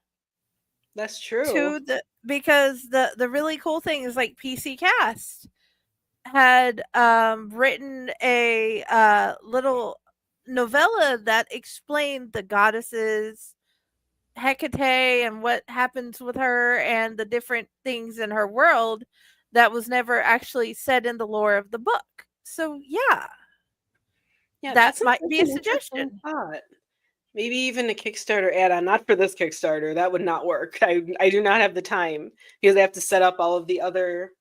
That's true. to because the really cool thing is like PC Cast had written a little novella that explained the goddesses Hecate and what happens with her and the different things in her world that was never actually said in the lore of the book. So yeah, Yeah, that that's might an be a interesting suggestion. thought. Maybe even a Kickstarter add-on, not for this Kickstarter. That would not work. I do not have the time because I have to set up all of the other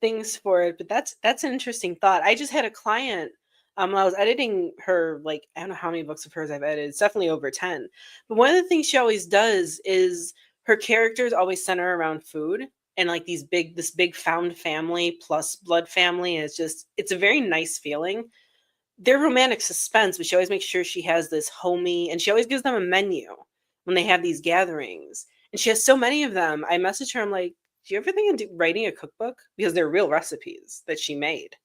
things for it. But that's an interesting thought. I just had a client. When I was editing her, like, I don't know how many books of hers I've edited. It's definitely over 10. But one of the things she always does is her characters always center around food and like this big found family plus blood family. And it's a very nice feeling. They're romantic suspense, but she always makes sure she has this homey, and she always gives them a menu when they have these gatherings. And she has so many of them. I message her, I'm like, do you ever think of writing a cookbook? Because they're real recipes that she made.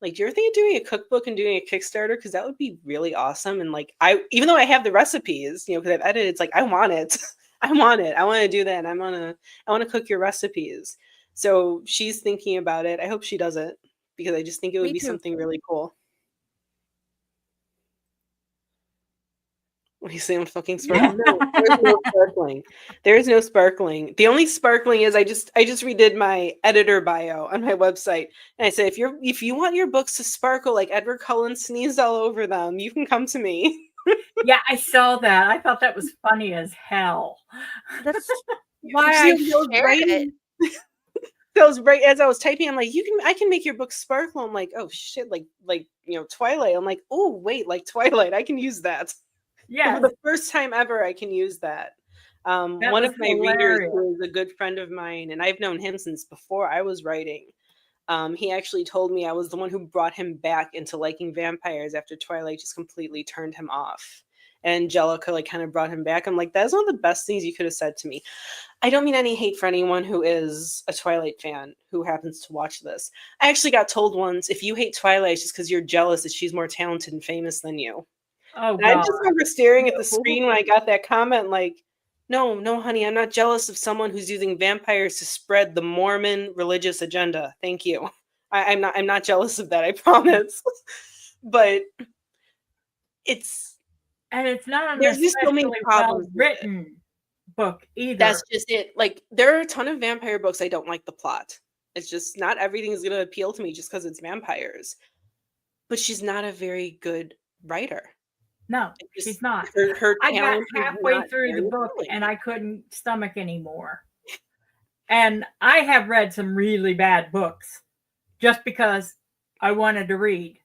Like, do you ever think of doing a cookbook and doing a Kickstarter? Because that would be really awesome. And like, even though I have the recipes, because I've edited, it's like, I want it. I want it. I want to do that. I want to cook your recipes. So she's thinking about it. I hope she does it because I just think it would Me be too. something really cool. What do you say? I'm fucking sparkling. No, there's no sparkling. There is no sparkling. The only sparkling is I just redid my editor bio on my website, and I said if you want your books to sparkle like Edward Cullen sneezed all over them, you can come to me. Yeah, I saw that. I thought that was funny as hell. That's why I shared it. So right as I was typing, I'm like, I can make your book sparkle. I'm like, oh shit, like Twilight. I'm like, oh wait, like Twilight, I can use that. Yeah. For the first time ever, I can use that. One of my readers who is a good friend of mine, and I've known him since before I was writing. He actually told me I was the one who brought him back into liking vampires after Twilight just completely turned him off. And Angelica like kind of brought him back. I'm like, that's one of the best things you could have said to me. I don't mean any hate for anyone who is a Twilight fan who happens to watch this. I actually got told once, if you hate Twilight, it's just because you're jealous that she's more talented and famous than you. Oh, God. I just remember staring at the screen when I got that comment, like, no, honey, I'm not jealous of someone who's using vampires to spread the Mormon religious agenda. Thank you. I'm not jealous of that, I promise. But it's not there's just so many problems written book either. That's just it. Like, there are a ton of vampire books I don't like the plot. It's just not everything is going to appeal to me just because it's vampires. But she's not a very good writer. No, she's not. Her I got halfway through the book and I couldn't stomach anymore. And I have read some really bad books just because I wanted to read.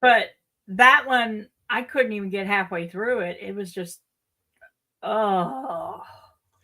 But that one, I couldn't even get halfway through it. It was just,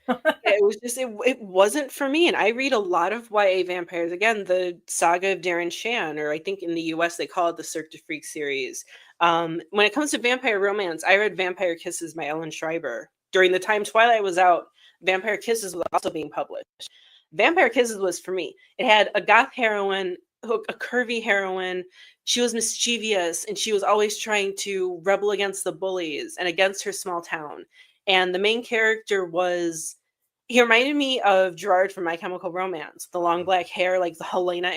it was just it wasn't for me. And I read a lot of YA vampires. Again, the saga of Darren Shan, or I think in the US they call it the Cirque du Freak series. When it comes to vampire romance, I read Vampire Kisses by Ellen Schreiber. During the time Twilight was out, Vampire Kisses was also being published. Vampire Kisses was for me. It had a goth heroine, a curvy heroine. She was mischievous and she was always trying to rebel against the bullies and against her small town. And the main character he reminded me of Gerard from My Chemical Romance. The long black hair, like the Helena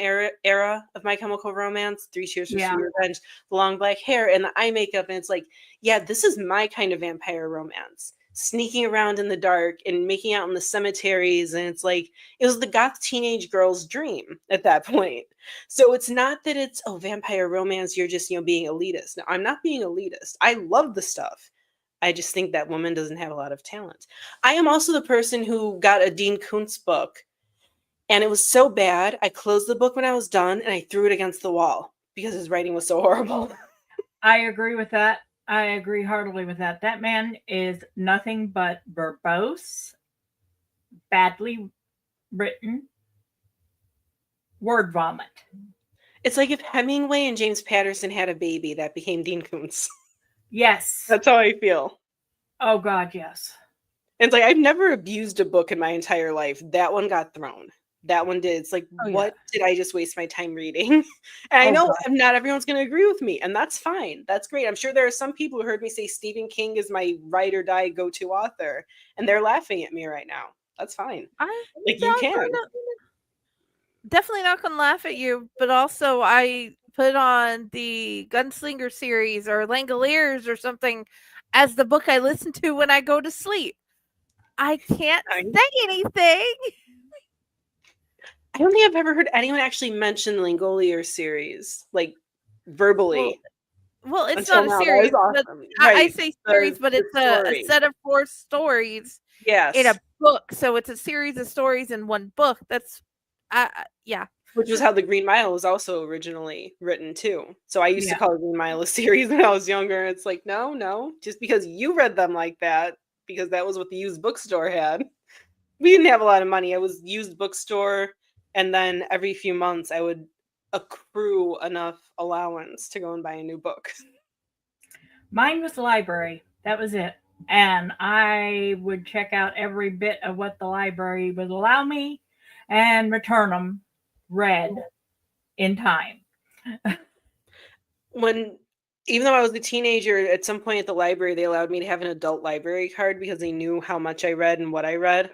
era of My Chemical Romance, 3 Cheers for Sweet Revenge, the long black hair and the eye makeup. And it's like, yeah, this is my kind of vampire romance. Sneaking around in the dark and making out in the cemeteries. And it's like, it was the goth teenage girl's dream at that point. So it's not that it's, vampire romance, you're just, being elitist. No, I'm not being elitist. I love the stuff. I just think that woman doesn't have a lot of talent. I am also the person who got a Dean Koontz book and it was so bad. I closed the book when I was done and I threw it against the wall because his writing was so horrible. I agree with that. I agree heartily with that. That man is nothing but verbose, badly written, word vomit. It's like if Hemingway and James Patterson had a baby that became Dean Koontz. Yes. That's how I feel. Oh, God, yes. It's like, I've never abused a book in my entire life. That one got thrown. That one did. It's like, what did I just waste my time reading? And I know not everyone's going to agree with me, and that's fine. That's great. I'm sure there are some people who heard me say Stephen King is my ride or die go-to author, and they're laughing at me right now. That's fine. You can. Definitely not going to laugh at you, but also I put on the Gunslinger series or Langoliers or something as the book I listen to when I go to sleep. I can't say anything. I don't think I've ever heard anyone actually mention the Langolier series, like verbally. Well, it's not a series. Awesome. I say series, but it's a set of 4 stories in a book. So it's a series of stories in one book. That's, Which was how the Green Mile was also originally written too. So I used to call the Green Mile a series when I was younger. It's like, no, just because you read them like that, because that was what the used bookstore had. We didn't have a lot of money. I was used bookstore. And then every few months I would accrue enough allowance to go and buy a new book. Mine was the library. That was it. And I would check out every bit of what the library would allow me and return them read in time. Even though I was a teenager, at some point at the library, they allowed me to have an adult library card because they knew how much I read and what I read.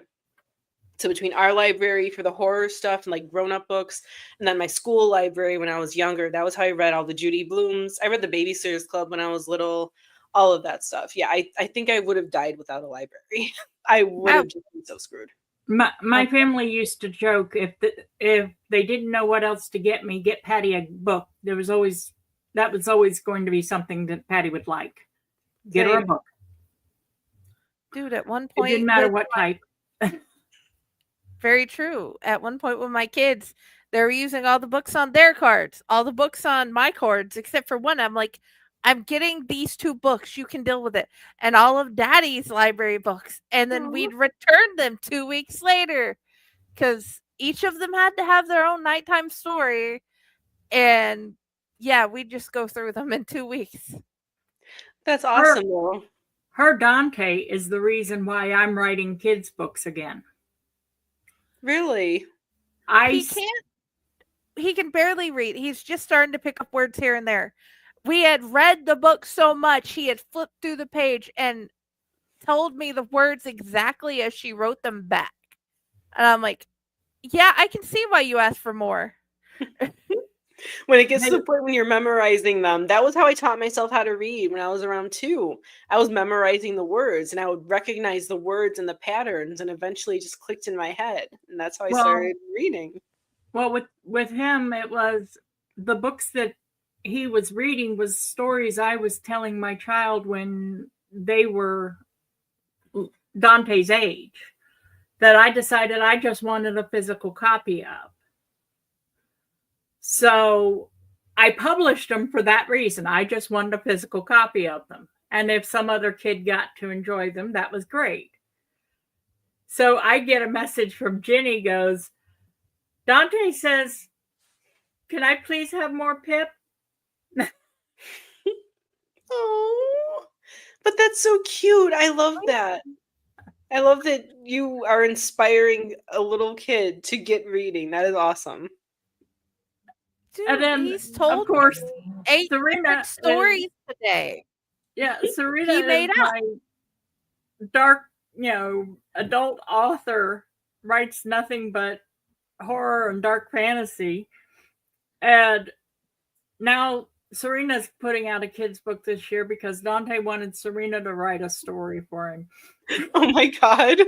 So between our library for the horror stuff and like grown-up books, and then my school library when I was younger, that was how I read all the Judy Blooms. I read the Babysitters Club when I was little, all of that stuff. Yeah, I think I would have died without a library. I would have just been so screwed. My family used to joke if they didn't know what else to get me, get Patty a book. That was always going to be something that Patty would like. Get her a book. Dude, at one It point, didn't matter what type. very true. At one point with my kids, they were using all the books on their cards, all the books on my cards, except for one. I'm like, I'm getting these 2 books. You can deal with it. And all of Daddy's library books. And then we'd return them 2 weeks later because each of them had to have their own nighttime story. And yeah, we'd just go through them in 2 weeks. That's awesome, though. Her Dante is the reason why I'm writing kids' books again. Really? He can barely read. He's just starting to pick up words here and there. We had read the book so much, he had flipped through the page and told me the words exactly as she wrote them back. And I'm like, yeah, I can see why you asked for more. When it gets to the point when you're memorizing them, that was how I taught myself how to read when I was around 2. I was memorizing the words, and I would recognize the words and the patterns, and eventually just clicked in my head. And that's how I started reading. Well, with him, it was the books that he was reading was stories I was telling my child when they were Dante's age, that I decided I just wanted a physical copy of. So I published them for that reason. I just wanted a physical copy of them. And if some other kid got to enjoy them, that was great. So I get a message from Jenny goes, Dante says, can I please have more Pip? Oh, but that's so cute. I love that. I love that you are inspiring a little kid to get reading. That is awesome. Dude, and then, he's told of course, 8 Serena different stories today. Yeah, Serena He made is up. my dark, adult author, writes nothing but horror and dark fantasy. And now Serena's putting out a kid's book this year because Dante wanted Serena to write a story for him. Oh my God.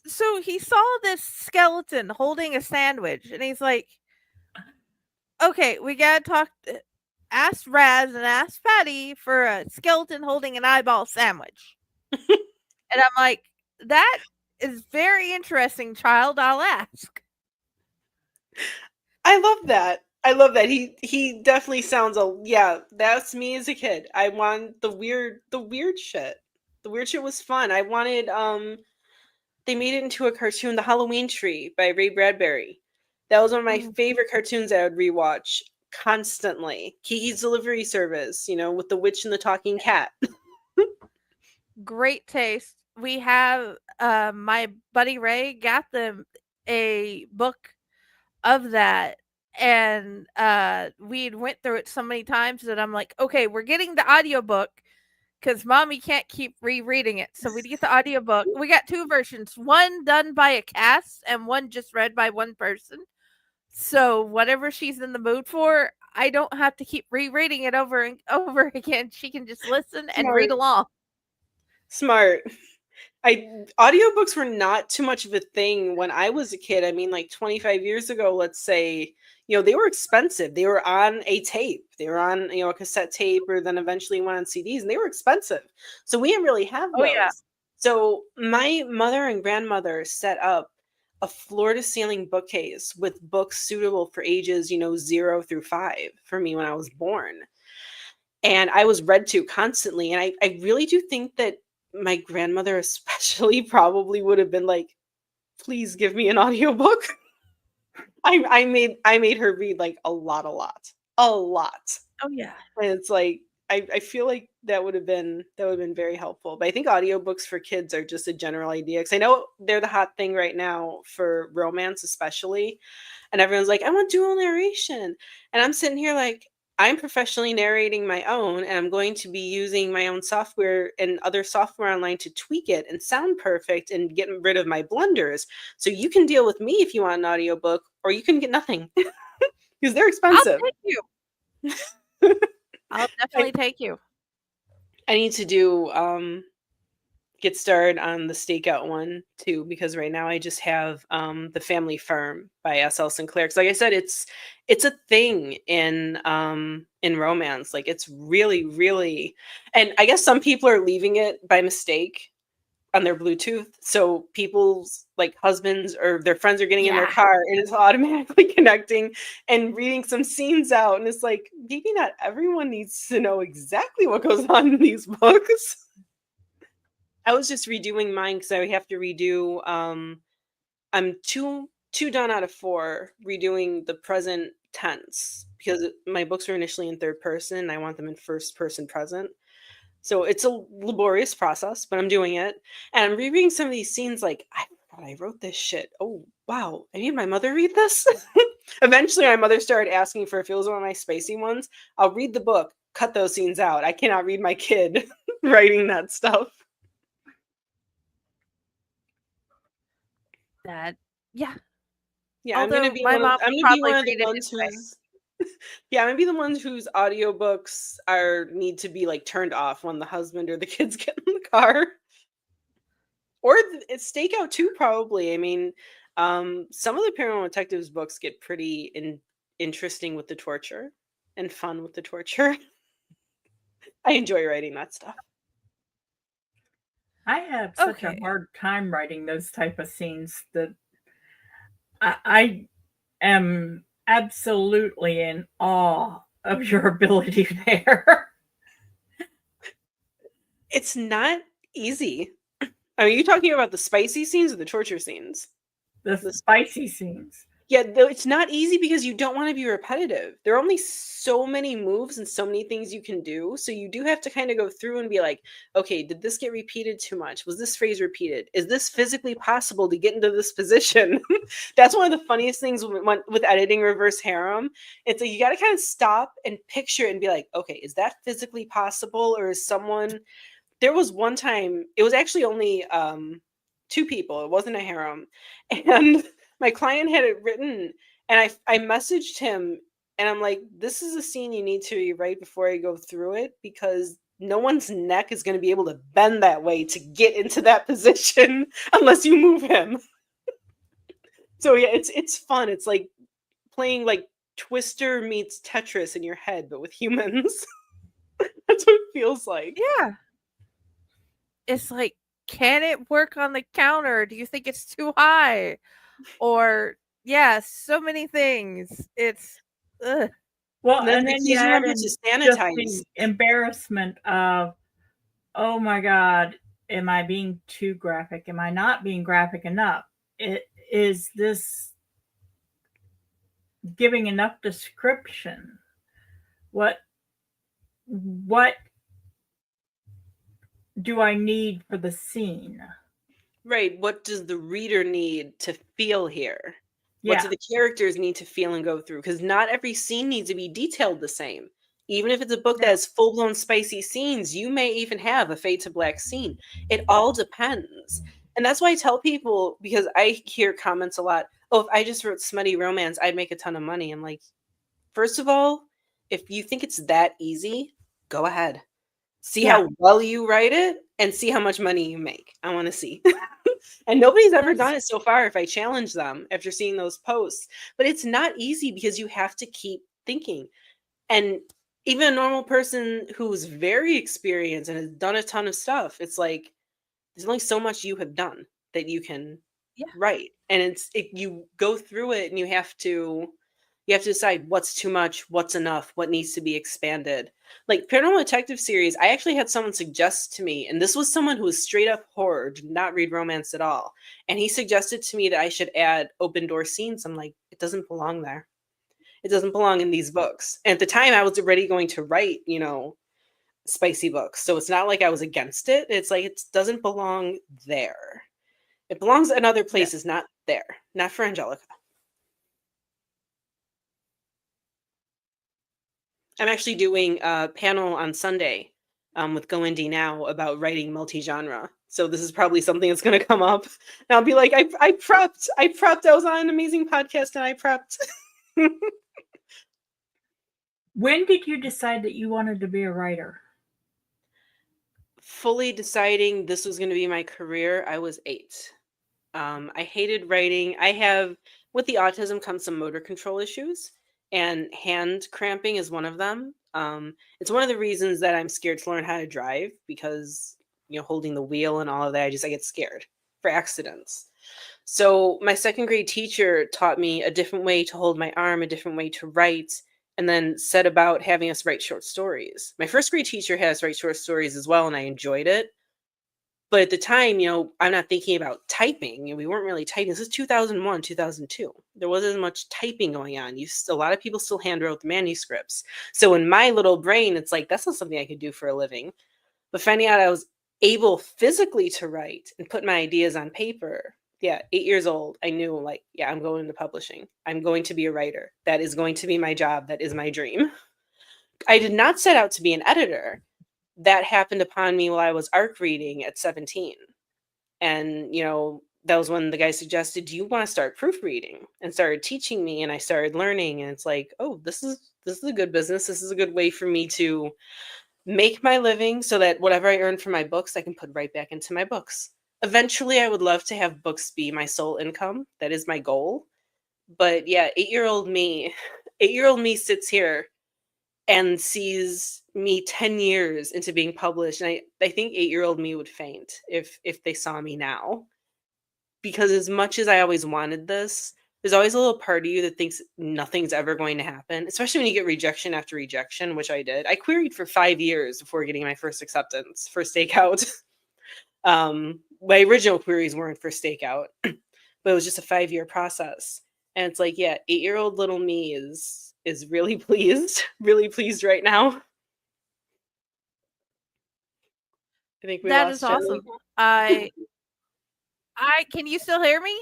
So he saw this skeleton holding a sandwich, and he's like, okay, we gotta talk. Ask Raz and ask Patty for a skeleton holding an eyeball sandwich. And I'm like, that is very interesting, child. I'll ask. I love that. I love that. He definitely sounds that's me as a kid. I want the weird shit. The weird shit was fun. I wanted they made it into a cartoon, The Halloween Tree by Ray Bradbury. That was one of my favorite cartoons I would rewatch constantly. Kiki's Delivery Service, with the witch and the talking cat. Great taste. We have my buddy Ray got them a book of that, and we went through it so many times that I'm like, okay, we're getting the audiobook because mommy can't keep rereading it. So we get the audiobook. We got 2 versions, one done by a cast and one just read by one person. So whatever she's in the mood for, I don't have to keep rereading it over and over again. She can just listen and read along. Smart. Audiobooks were not too much of a thing when I was a kid. I mean, like 25 years ago, let's say, they were expensive. They were on a tape. They were on, a cassette tape, or then eventually went on CDs, and they were expensive. So we didn't really have those. Oh, yeah. So my mother and grandmother set up a floor-to-ceiling bookcase with books suitable for ages, 0 through 5 for me when I was born. And I was read to constantly. And I really do think that my grandmother especially probably would have been like, please give me an audiobook. I made her read like a lot. Oh yeah. And it's like, I feel like that would have been very helpful. But I think audiobooks for kids are just a general idea, because I know they're the hot thing right now for romance especially. And everyone's like, I want dual narration. And I'm sitting here like, I'm professionally narrating my own, and I'm going to be using my own software and other software online to tweak it and sound perfect and get rid of my blunders. So you can deal with me if you want an audiobook, or you can get nothing because they're I'll expensive. take you. I'll definitely take you. I need to do get started on the stakeout one too, because right now I just have The Family Firm by S.L. Sinclair. Because like I said, it's a thing in romance. Like it's really, really, and I guess some people are leaving it by mistake on their Bluetooth. So people's like husbands or their friends are getting in their Yeah. car and it's automatically connecting and reading some scenes out. And it's like, maybe not everyone needs to know exactly what goes on in these books. I was just redoing mine because I have to redo. I'm two done out of 4 redoing the present tense because my books were initially in third person. And I want them in first person present. So it's a laborious process, but I'm doing it. And I'm rereading some of these scenes like, I forgot I wrote this shit. Oh, wow. I made my mother read this. Eventually, my mother started asking for if it was one of my spicy ones. I'll read the book, cut those scenes out. I cannot read my kid writing that stuff. That, yeah. Yeah, Although I'm gonna be my one of mom I'm would gonna be probably one of the read it ones anyway. who's yeah, I'm gonna be the ones whose audiobooks need to be like turned off when the husband or the kids get in the car. Or it's stakeout too, probably. I mean, some of the Paranormal Detectives books get pretty interesting with the torture and fun with the torture. I enjoy writing that stuff. I have such a hard time writing those type of scenes that I am absolutely in awe of your ability there. It's not easy. Are you talking about the spicy scenes or the torture scenes? The spicy scenes. Yeah, it's not easy because you don't want to be repetitive. There are only so many moves and so many things you can do. So you do have to kind of go through and be like, okay, did this get repeated too much? Was this phrase repeated? Is this physically possible to get into this position? That's one of the funniest things with editing reverse harem. It's like you got to kind of stop and picture it and be like, okay, is that physically possible? Or is someone... There was one time, it was actually only 2 people. It wasn't a harem. And my client had it written and I messaged him and I'm like, this is a scene you need to rewrite before I go through it because no one's neck is going to be able to bend that way to get into that position unless you move him. So yeah, it's fun. It's like playing like Twister meets Tetris in your head, but with humans. That's what it feels like. Yeah. It's like, can it work on the counter? Do you think it's too high? Or, yeah, so many things. It's, ugh. Well, and then you add in to just sanitize. the embarrassment of, oh my God, am I being too graphic? Am I not being graphic enough? Is this giving enough description? What do I need for the scene? Right. What does the reader need to feel here? Yeah. What do the characters need to feel and go through? Because not every scene needs to be detailed the same. Even if it's a book that has full-blown spicy scenes, you may even have a fade to black scene. It all depends. And that's why I tell people, because I hear comments a lot, oh, if I just wrote smutty romance, I'd make a ton of money. I'm like, first of all, if you think it's that easy, go ahead. See how well you write it and see how much money you make. I want to see. And nobody's ever done it so far if I challenge them after seeing those posts. But it's not easy because you have to keep thinking. And even a normal person who's very experienced and has done a ton of stuff, it's like there's only so much you have done that you can write. And you go through it and you have to decide what's too much, what's enough, what needs to be expanded. Like Paranormal Detective Series, I actually had someone suggest to me, and this was someone who was straight up horror, did not read romance at all. And he suggested to me that I should add open door scenes. I'm like, it doesn't belong there. It doesn't belong in these books. And at the time I was already going to write, spicy books. So it's not like I was against it. It's like, it doesn't belong there. It belongs in other places, not there. Not for Angelica. I'm actually doing a panel on Sunday with Go Indie Now about writing multi-genre. So this is probably something that's going to come up. And I'll be like, I prepped. I was on an amazing podcast and I prepped. When did you decide that you wanted to be a writer? Fully deciding this was going to be my career, I was 8. I hated writing. With the autism comes some motor control issues, and hand cramping is one of them. It's one of the reasons that I'm scared to learn how to drive because, holding the wheel and all of that, I get scared for accidents. So my second grade teacher taught me a different way to hold my arm, a different way to write, and then set about having us write short stories. My first grade teacher had us write short stories as well, and I enjoyed it. But at the time, I'm not thinking about typing. We weren't really typing. This is 2001, 2002. There wasn't as much typing going on. A lot of people still handwrote the manuscripts. So in my little brain, it's like, that's not something I could do for a living. But finding out I was able physically to write and put my ideas on paper, 8 years old, I knew, I'm going into publishing. I'm going to be a writer. That is going to be my job. That is my dream. I did not set out to be an editor. That happened upon me while I was ARC reading at 17. And, that was when the guy suggested, do you want to start proofreading? And started teaching me, and I started learning. And it's like, oh, this is a good business. This is a good way for me to make my living so that whatever I earn from my books, I can put right back into my books. Eventually, I would love to have books be my sole income. That is my goal. But yeah, 8-year-old me sits here and sees me 10 years into being published. And I think 8-year-old me would faint if they saw me now. Because as much as I always wanted this, there's always a little part of you that thinks nothing's ever going to happen, especially when you get rejection after rejection, which I did. I queried for 5 years before getting my first acceptance for Stakeout. My original queries weren't for Stakeout, but it was just a 5-year process. And it's like, 8-year-old little me is really pleased right now. I think we That lost is awesome. Shelley. Can you still hear me?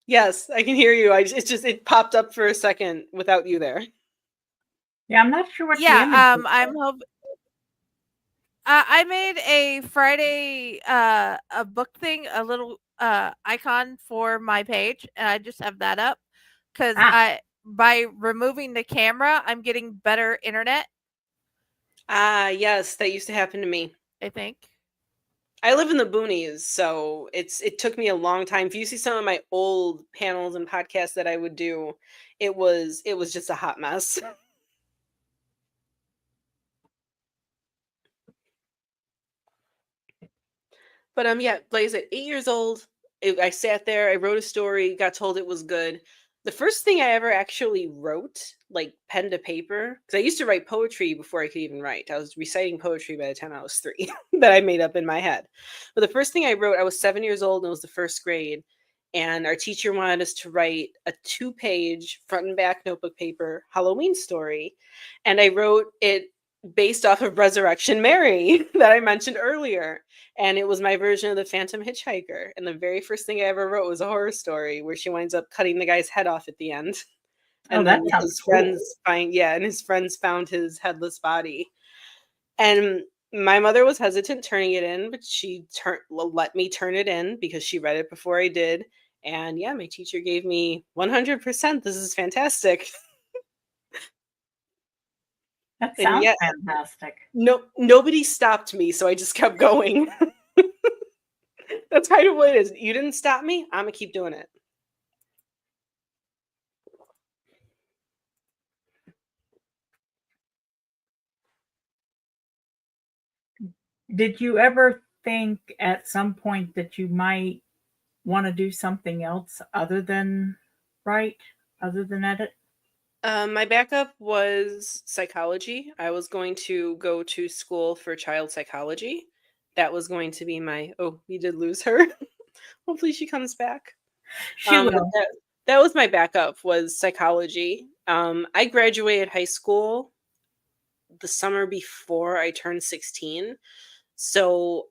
Yes, I can hear you. It popped up for a second without you there. Yeah, I'm not sure what the image is. I'm hoping. I made a Friday a book thing, a little icon for my page, and I just have that up because by removing the camera, I'm getting better internet. Yes, that used to happen to me. I think. I live in the boonies, so it took me a long time. If you see some of my old panels and podcasts that I would do, it was just a hot mess. But Blaze, at 8 years old, I sat there, I wrote a story, got told it was good. The first thing I ever actually wrote, like pen to paper, because I used to write poetry before I could even write. I was reciting poetry by the time I was 3 that I made up in my head. But the first thing I wrote, I was 7 years old and it was the first grade. And our teacher wanted us to write a 2-page front and back notebook paper Halloween story. And I wrote it based off of Resurrection Mary that I mentioned earlier. And it was my version of the Phantom Hitchhiker. And the very first thing I ever wrote was a horror story where she winds up cutting the guy's head off at the end. And then his friends his friends found his headless body. And my mother was hesitant turning it in, but she let me turn it in because she read it before I did. And my teacher gave me 100%. This is fantastic. That sounds fantastic. Nobody stopped me, so I just kept going. That's kind of what it is. You didn't stop me, I'm gonna keep doing it. Did you ever think at some point that you might want to do something else other than write, other than edit? My backup was psychology. I was going to go to school for child psychology. That was going to be we did lose her. Hopefully she comes back. She will. That was my backup, was psychology. I graduated high school the summer before I turned 16. So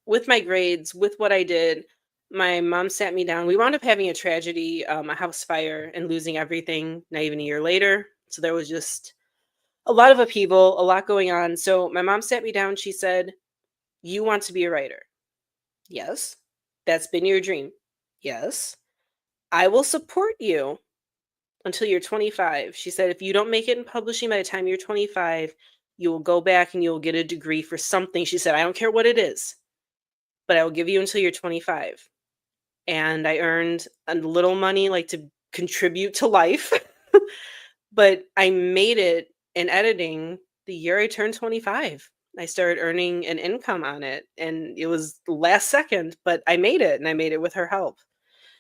with my grades, with what I did, my mom sat me down. We wound up having a tragedy, a house fire, and losing everything not even a year later. So there was just a lot of upheaval, a lot going on. So my mom sat me down. She said, "You want to be a writer?" Yes. "That's been your dream?" Yes. "I will support you until you're 25." She said, "If you don't make it in publishing by the time you're 25, you will go back and you'll get a degree for something." She said, "I don't care what it is, but I will give you until you're 25." And I earned a little money, like, to contribute to life. But I made it in editing the year I turned 25. I started earning an income on it, and it was last second, but I made it, and I made it with her help.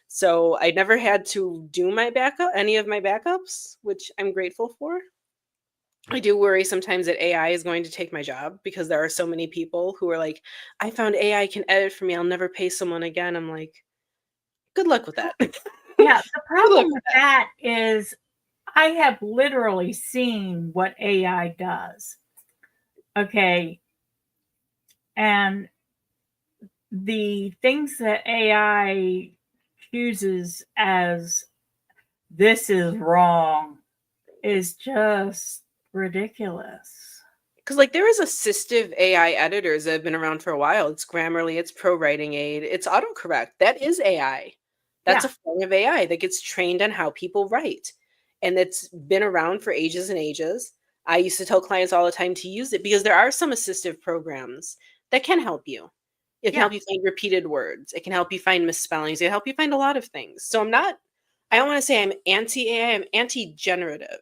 So I never had to do any of my backups, which I'm grateful for. I do worry sometimes that AI is going to take my job because there are so many people who are like, "I found AI can edit for me. I'll never pay someone again." I'm like, good luck with that. Yeah, the problem with that is I have literally seen what AI does. Okay. And the things that AI chooses as this is wrong is just ridiculous. Because, like, there is assistive AI editors that have been around for a while. It's Grammarly, it's Pro Writing Aid, it's autocorrect. That is AI. That's Yeah. a form of AI that gets trained on how people write. And it's been around for ages and ages. I used to tell clients all the time to use it because there are some assistive programs that can help you. It can Yeah. help you find repeated words. It can help you find misspellings. It can help you find a lot of things. So I don't want to say I'm anti-AI, I'm anti-generative.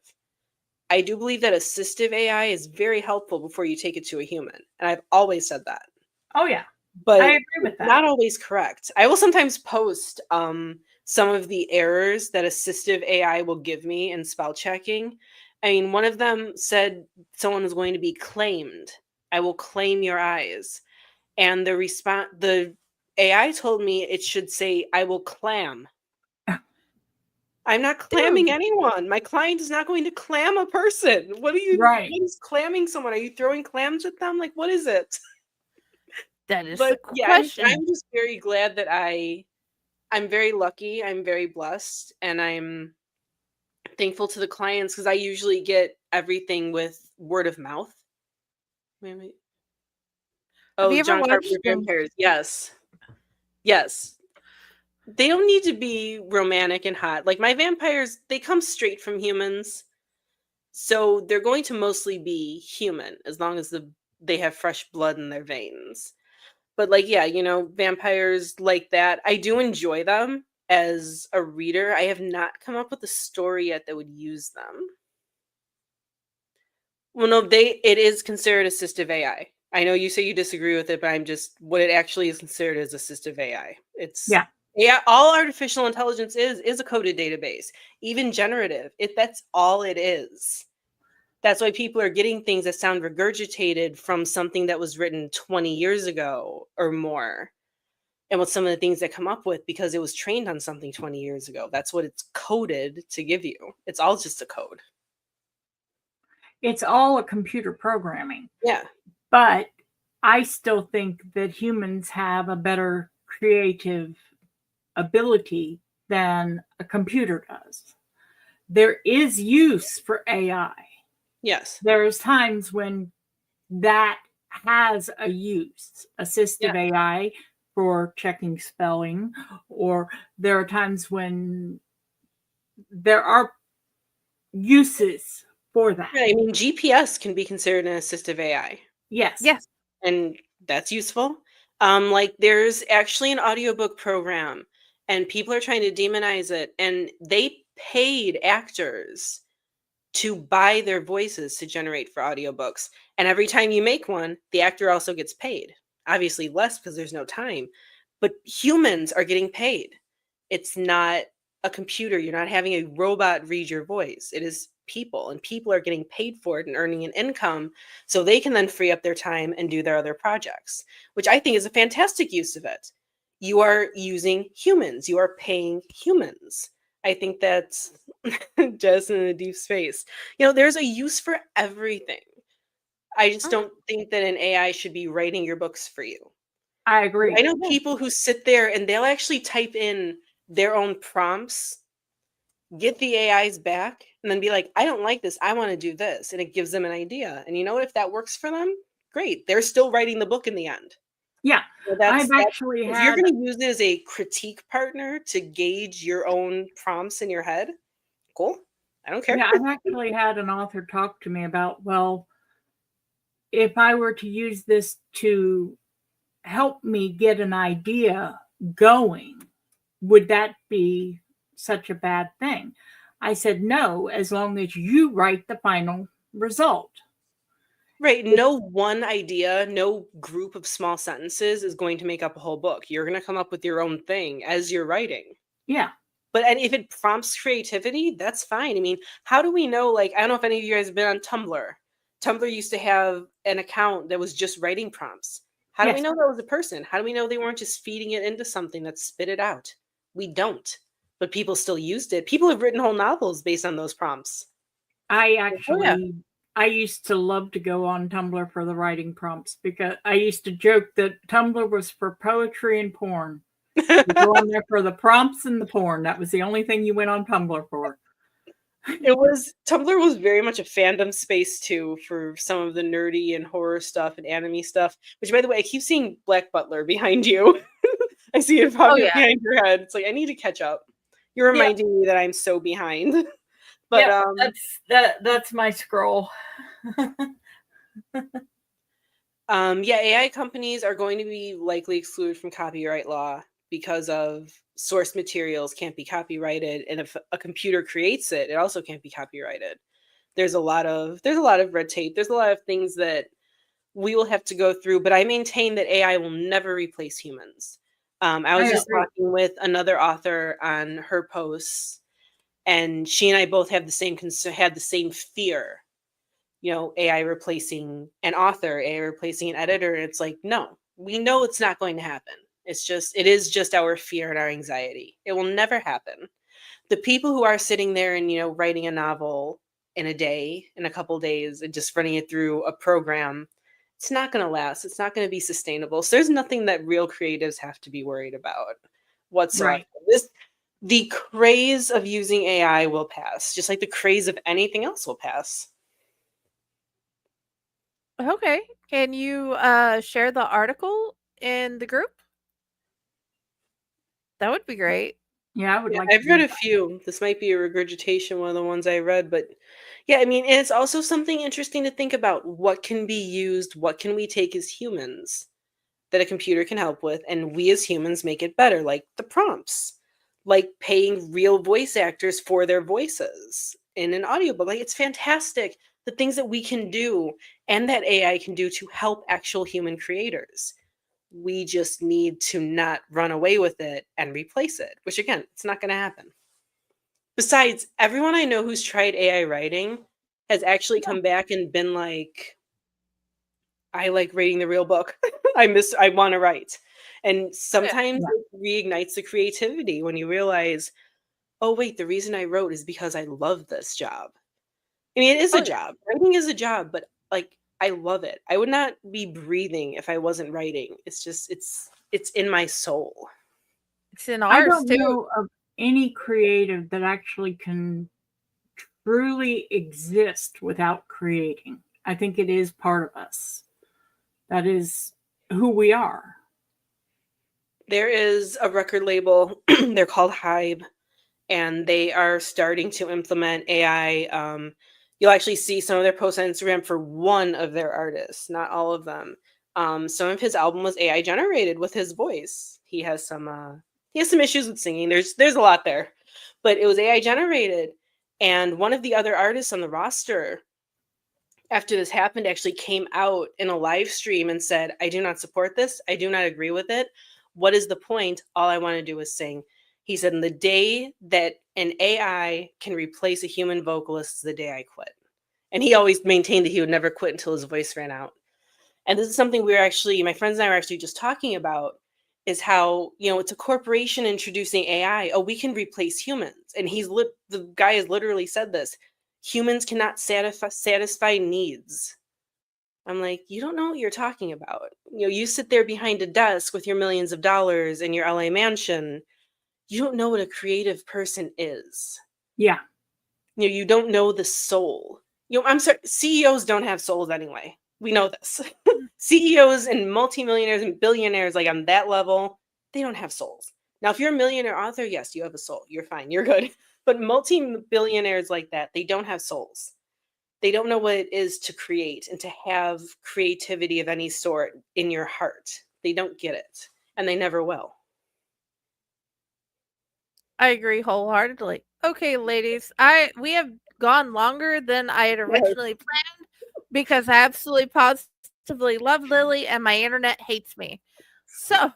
I do believe that assistive AI is very helpful before you take it to a human, and I've always said that. Oh, yeah. But I agree with that. not always correct. I will sometimes post some of the errors that assistive AI will give me in spell checking. I mean, one of them said someone was going to be claimed. "I will claim your eyes." And the AI told me it should say, "I will clam." I'm not clamming anyone. My client is not going to clam a person. What is clamming someone? Are you throwing clams at them? Like, what is it? That is But the yeah, question. I'm just very glad that I'm very lucky. I'm very blessed, and I'm thankful to the clients because I usually get everything with word of mouth. Wait. Have you Oh, ever John watched Carpenter vampires. Yes. Yes. They don't need to be romantic and hot. Like, my vampires, they come straight from humans. So they're going to mostly be human as long as they have fresh blood in their veins. But, like, yeah, vampires like that, I do enjoy them as a reader. I have not come up with a story yet that would use them. Well, no, it is considered assistive AI. I know you say you disagree with it, but what it actually is considered as assistive AI. Yeah. Yeah, all artificial intelligence is a coded database, even generative. That's all it is. That's why people are getting things that sound regurgitated from something that was written 20 years ago or more. And with some of the things that come up with because it was trained on something 20 years ago. That's what it's coded to give you. It's all just a code. It's all a computer programming. Yeah. But I still think that humans have a better creative ability than a computer does. There is use for AI. Yes. There's times when that has a use, assistive AI for checking spelling, or there are times when there are uses for that. Yeah, I mean, GPS can be considered an assistive AI. Yes. Yes. And that's useful. Like, there's actually an audiobook program, and people are trying to demonize it, and they paid actors to buy their voices to generate for audiobooks. And every time you make one, the actor also gets paid. Obviously less because there's no time, but humans are getting paid. It's not a computer. You're not having a robot read your voice. It is people, and people are getting paid for it and earning an income so they can then free up their time and do their other projects, which I think is a fantastic use of it. You are using humans. You are paying humans. I think that's just in a deep space. There's a use for everything. I just don't think that an AI should be writing your books for you. I agree. I know people who sit there and they'll actually type in their own prompts get the AIs back, and then be like, I don't like this. I want to do this. And it gives them an idea. And you know what? If that works for them, great. They're still writing the book in the end. Yeah. So I've actually if you're had, going to use it as a critique partner to gauge your own prompts in your head, cool. I don't care. yeah, I've actually had an author talk to me about, well, if I were to use this to help me get an idea going, would that be such a bad thing? I said, no, as long as you write the final result. Right. No one idea, no group of small sentences is going to make up a whole book. You're going to come up with your own thing as you're writing. Yeah. But and if it prompts creativity, that's fine. I mean, how do we know? Like, I don't know if any of you guys have been on Tumblr. Tumblr used to have an account that was just writing prompts. How do we Yes. know that was a person? How do we know they weren't just feeding it into something that spit it out? We don't. But people still used it. People have written whole novels based on those prompts. I actually, I used to love to go on Tumblr for the writing prompts because I used to joke that Tumblr was for poetry and porn. You go on there for the prompts and the porn. That was the only thing you went on Tumblr for. Tumblr was very much a fandom space too for some of the nerdy and horror stuff and anime stuff, which by the way, I keep seeing Black Butler behind you. I see it popping up behind your head. It's like, I need to catch up. You're reminding me that I'm so behind. But that's my scroll. AI companies are going to be likely excluded from copyright law because of source materials can't be copyrighted, and if a computer creates it, it also can't be copyrighted. There's a lot of red tape. There's a lot of things that we will have to go through, but I maintain that AI will never replace humans. I was just talking with another author on her posts, and she and I both have the same had the same fear. AI replacing an author, AI replacing an editor. And it's like, no, we know it's not going to happen. It is just our fear and our anxiety. It will never happen. The people who are sitting there and, writing a novel in a day, in a couple days, and just running it through a program, it's not going to last. It's not going to be sustainable. So there's nothing that real creatives have to be worried about whatsoever. Right. The craze of using AI will pass, just like the craze of anything else will pass. Okay. Can you share the article in the group? That would be great. Yeah, I would like I've read a few. This might be a regurgitation, one of the ones I read, but yeah, I mean, it's also something interesting to think about. What can be used? What can we take as humans that a computer can help with, and we as humans make it better, like the prompts, like paying real voice actors for their voices in an audiobook. Like, it's fantastic, the things that we can do and that AI can do to help actual human creators. We just need to not run away with it and replace it, which again, it's not going to happen. Besides, everyone I know who's tried AI writing has actually come back and been like, I like reading the real book. I want to write. And sometimes it reignites the creativity when you realize, oh wait, the reason I wrote is because I love this job. I mean, it is a job. Writing is a job, but like, I love it. I would not be breathing if I wasn't writing. It's just, it's in my soul. It's in ours I don't too. know of any creative that actually can truly exist without creating. I think it is part of us. That is who we are. There is a record label. They're called Hybe, and they are starting to implement AI. You'll actually see some of their posts on Instagram for one of their artists, not all of them. Some of his album was AI generated with his voice. He has some issues with singing. There's a lot there, but it was AI generated. And one of the other artists on the roster, after this happened, actually came out in a live stream and said, I do not support this. I do not agree with it. What is the point? All I want to do is sing. He said, in the day that an AI can replace a human vocalist is the day I quit. And he always maintained that he would never quit until his voice ran out. And this is something my friends and I were actually just talking about, is how, it's a corporation introducing AI. Oh, we can replace humans. And the guy has literally said this. Humans cannot satisfy needs. I'm like, you don't know what you're talking about. You sit there behind a desk with your millions of dollars in your LA mansion. You don't know what a creative person is. Yeah. You don't know the soul. I'm sorry, CEOs don't have souls anyway. We know this. CEOs and multimillionaires and billionaires, like on that level, they don't have souls. Now, if you're a millionaire author, yes, you have a soul. You're fine. You're good. But multi-billionaires like that, they don't have souls. They don't know what it is to create and to have creativity of any sort in your heart. They don't get it, and they never will. I agree wholeheartedly. Okay, ladies, we have gone longer than I had originally planned because I absolutely positively love Lily and my internet hates me. So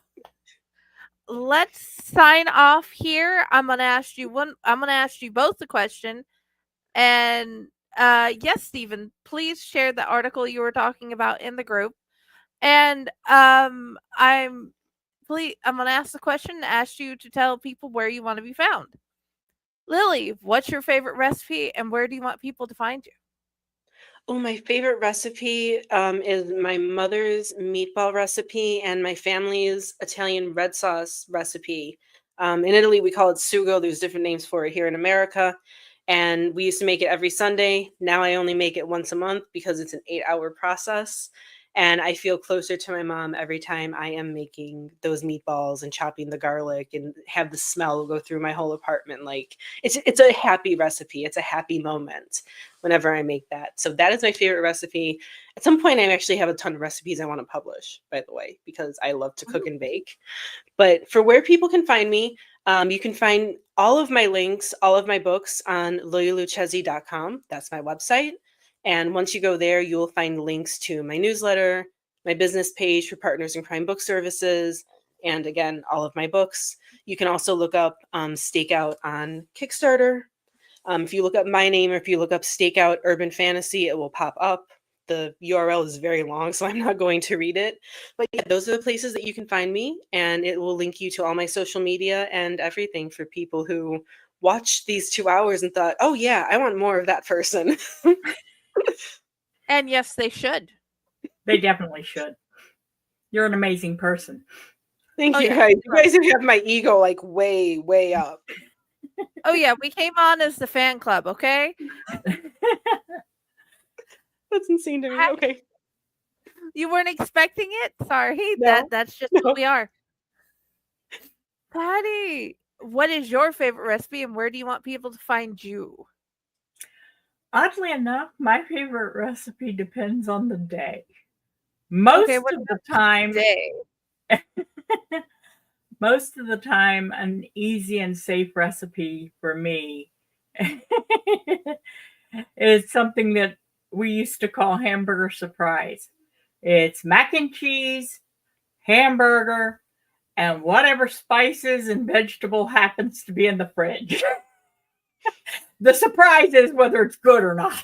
let's sign off here. I'm gonna ask you both the question. And yes, Stephen, please share the article you were talking about in the group. And I'm gonna ask the question and ask you to tell people where you want to be found. Lily, what's your favorite recipe and where do you want people to find you? Oh, my favorite recipe is my mother's meatball recipe and my family's Italian red sauce recipe. In Italy, we call it sugo. There's different names for it here in America. And we used to make it every Sunday. Now I only make it once a month because it's an 8-hour process. And I feel closer to my mom every time I am making those meatballs and chopping the garlic and have the smell go through my whole apartment. Like it's a happy recipe. It's a happy moment whenever I make that. So that is my favorite recipe. At some point, I actually have a ton of recipes I want to publish, by the way, because I love to cook and bake. But for where people can find me, you can find all of my links, all of my books on lilyluchesi.com. That's my website. And once you go there, you will find links to my newsletter, my business page for Partners in Crime Book Services, and again, all of my books. You can also look up Stakeout on Kickstarter. If you look up my name or if you look up Stakeout Urban Fantasy, it will pop up. The URL is very long, so I'm not going to read it. But yeah, those are the places that you can find me, and it will link you to all my social media and everything for people who watched these 2 hours and thought, oh yeah, I want more of that person. And yes, they should. They definitely should. You're an amazing person. Thank you, guys. You guys have my ego like way, way up. Oh yeah, we came on as the fan club, okay? That's insane to me. Okay. You weren't expecting it? Sorry. No. That's just what we are. Patty, what is your favorite recipe and where do you want people to find you? Oddly enough, my favorite recipe depends on the day. Most of the time, most of the time, an easy and safe recipe for me is something that we used to call hamburger surprise. It's mac and cheese, hamburger, and whatever spices and vegetable happens to be in the fridge. The surprise is whether it's good or not.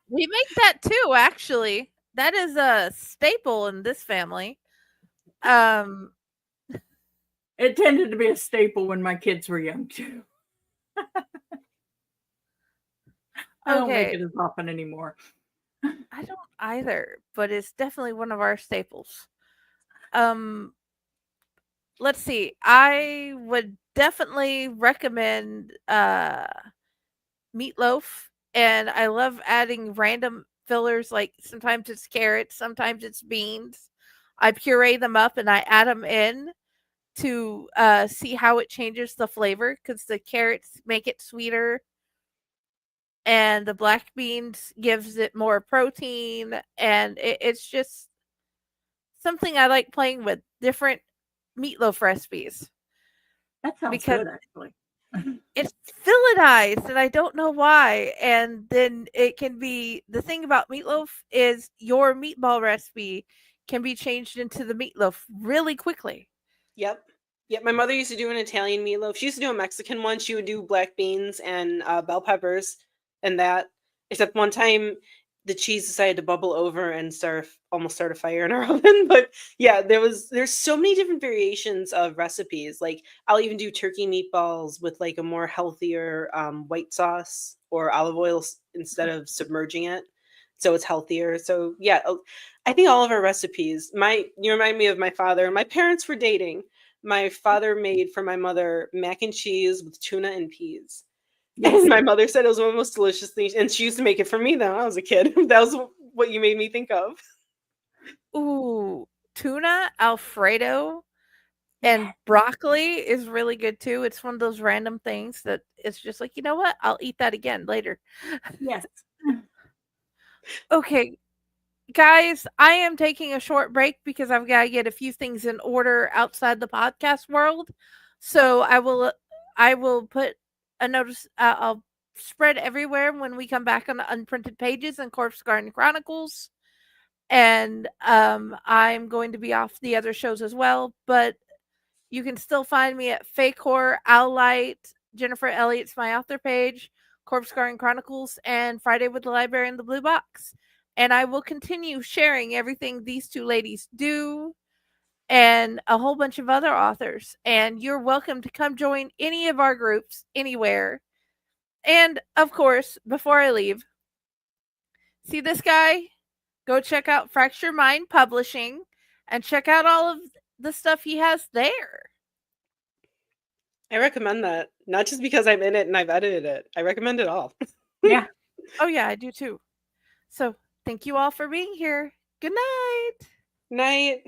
We make that too, actually. That is a staple in this family. It tended to be a staple when my kids were young too. I don't make it as often anymore. I don't either, but it's definitely one of our staples. Let's see. I would definitely recommend meatloaf, and I love adding random fillers, like sometimes it's carrots, sometimes it's beans. I puree them up and I add them in to see how it changes the flavor, because the carrots make it sweeter and the black beans gives it more protein, and it's just something I like playing with, different meatloaf recipes. That sounds good, actually. It's fillitized and I don't know why. And then it can be, the thing about meatloaf is your meatball recipe can be changed into the meatloaf really quickly. Yep. My mother used to do an Italian meatloaf. She used to do a Mexican one. She would do black beans and bell peppers and that. Except one time the cheese decided to bubble over and almost start a fire in our oven. But yeah, there's so many different variations of recipes. Like I'll even do turkey meatballs with like a more healthier white sauce or olive oil instead of submerging it, so it's healthier. So yeah, I think all of our recipes. You remind me of my father. My parents were dating. my father made for my mother mac and cheese with tuna and peas. Yes. And my mother said it was one of the most delicious things. And she used to make it for me then when I was a kid. That was what you made me think of. Ooh, tuna Alfredo and broccoli is really good too. It's one of those random things that it's just like, you know what? I'll eat that again later. Yes. Okay, guys, I am taking a short break because I've got to get a few things in order outside the podcast world. So I will put a notice. I'll spread everywhere when we come back on the Unprinted Pages and Corpse Garden Chronicles. And I'm going to be off the other shows as well, but you can still find me at Fake Horror, Owlite, Jennifer Elliott's my author page, Corpse Garden Chronicles, and Friday with the Library in the Blue Box. And I will continue sharing everything these two ladies do and a whole bunch of other authors. And you're welcome to come join any of our groups anywhere. And of course, before I leave, see this guy? Go check out Fracture Mind Publishing and check out all of the stuff he has there. I recommend that. Not just because I'm in it and I've edited it. I recommend it all. Yeah. Oh, yeah, I do too. So, thank you all for being here. Good night. Night.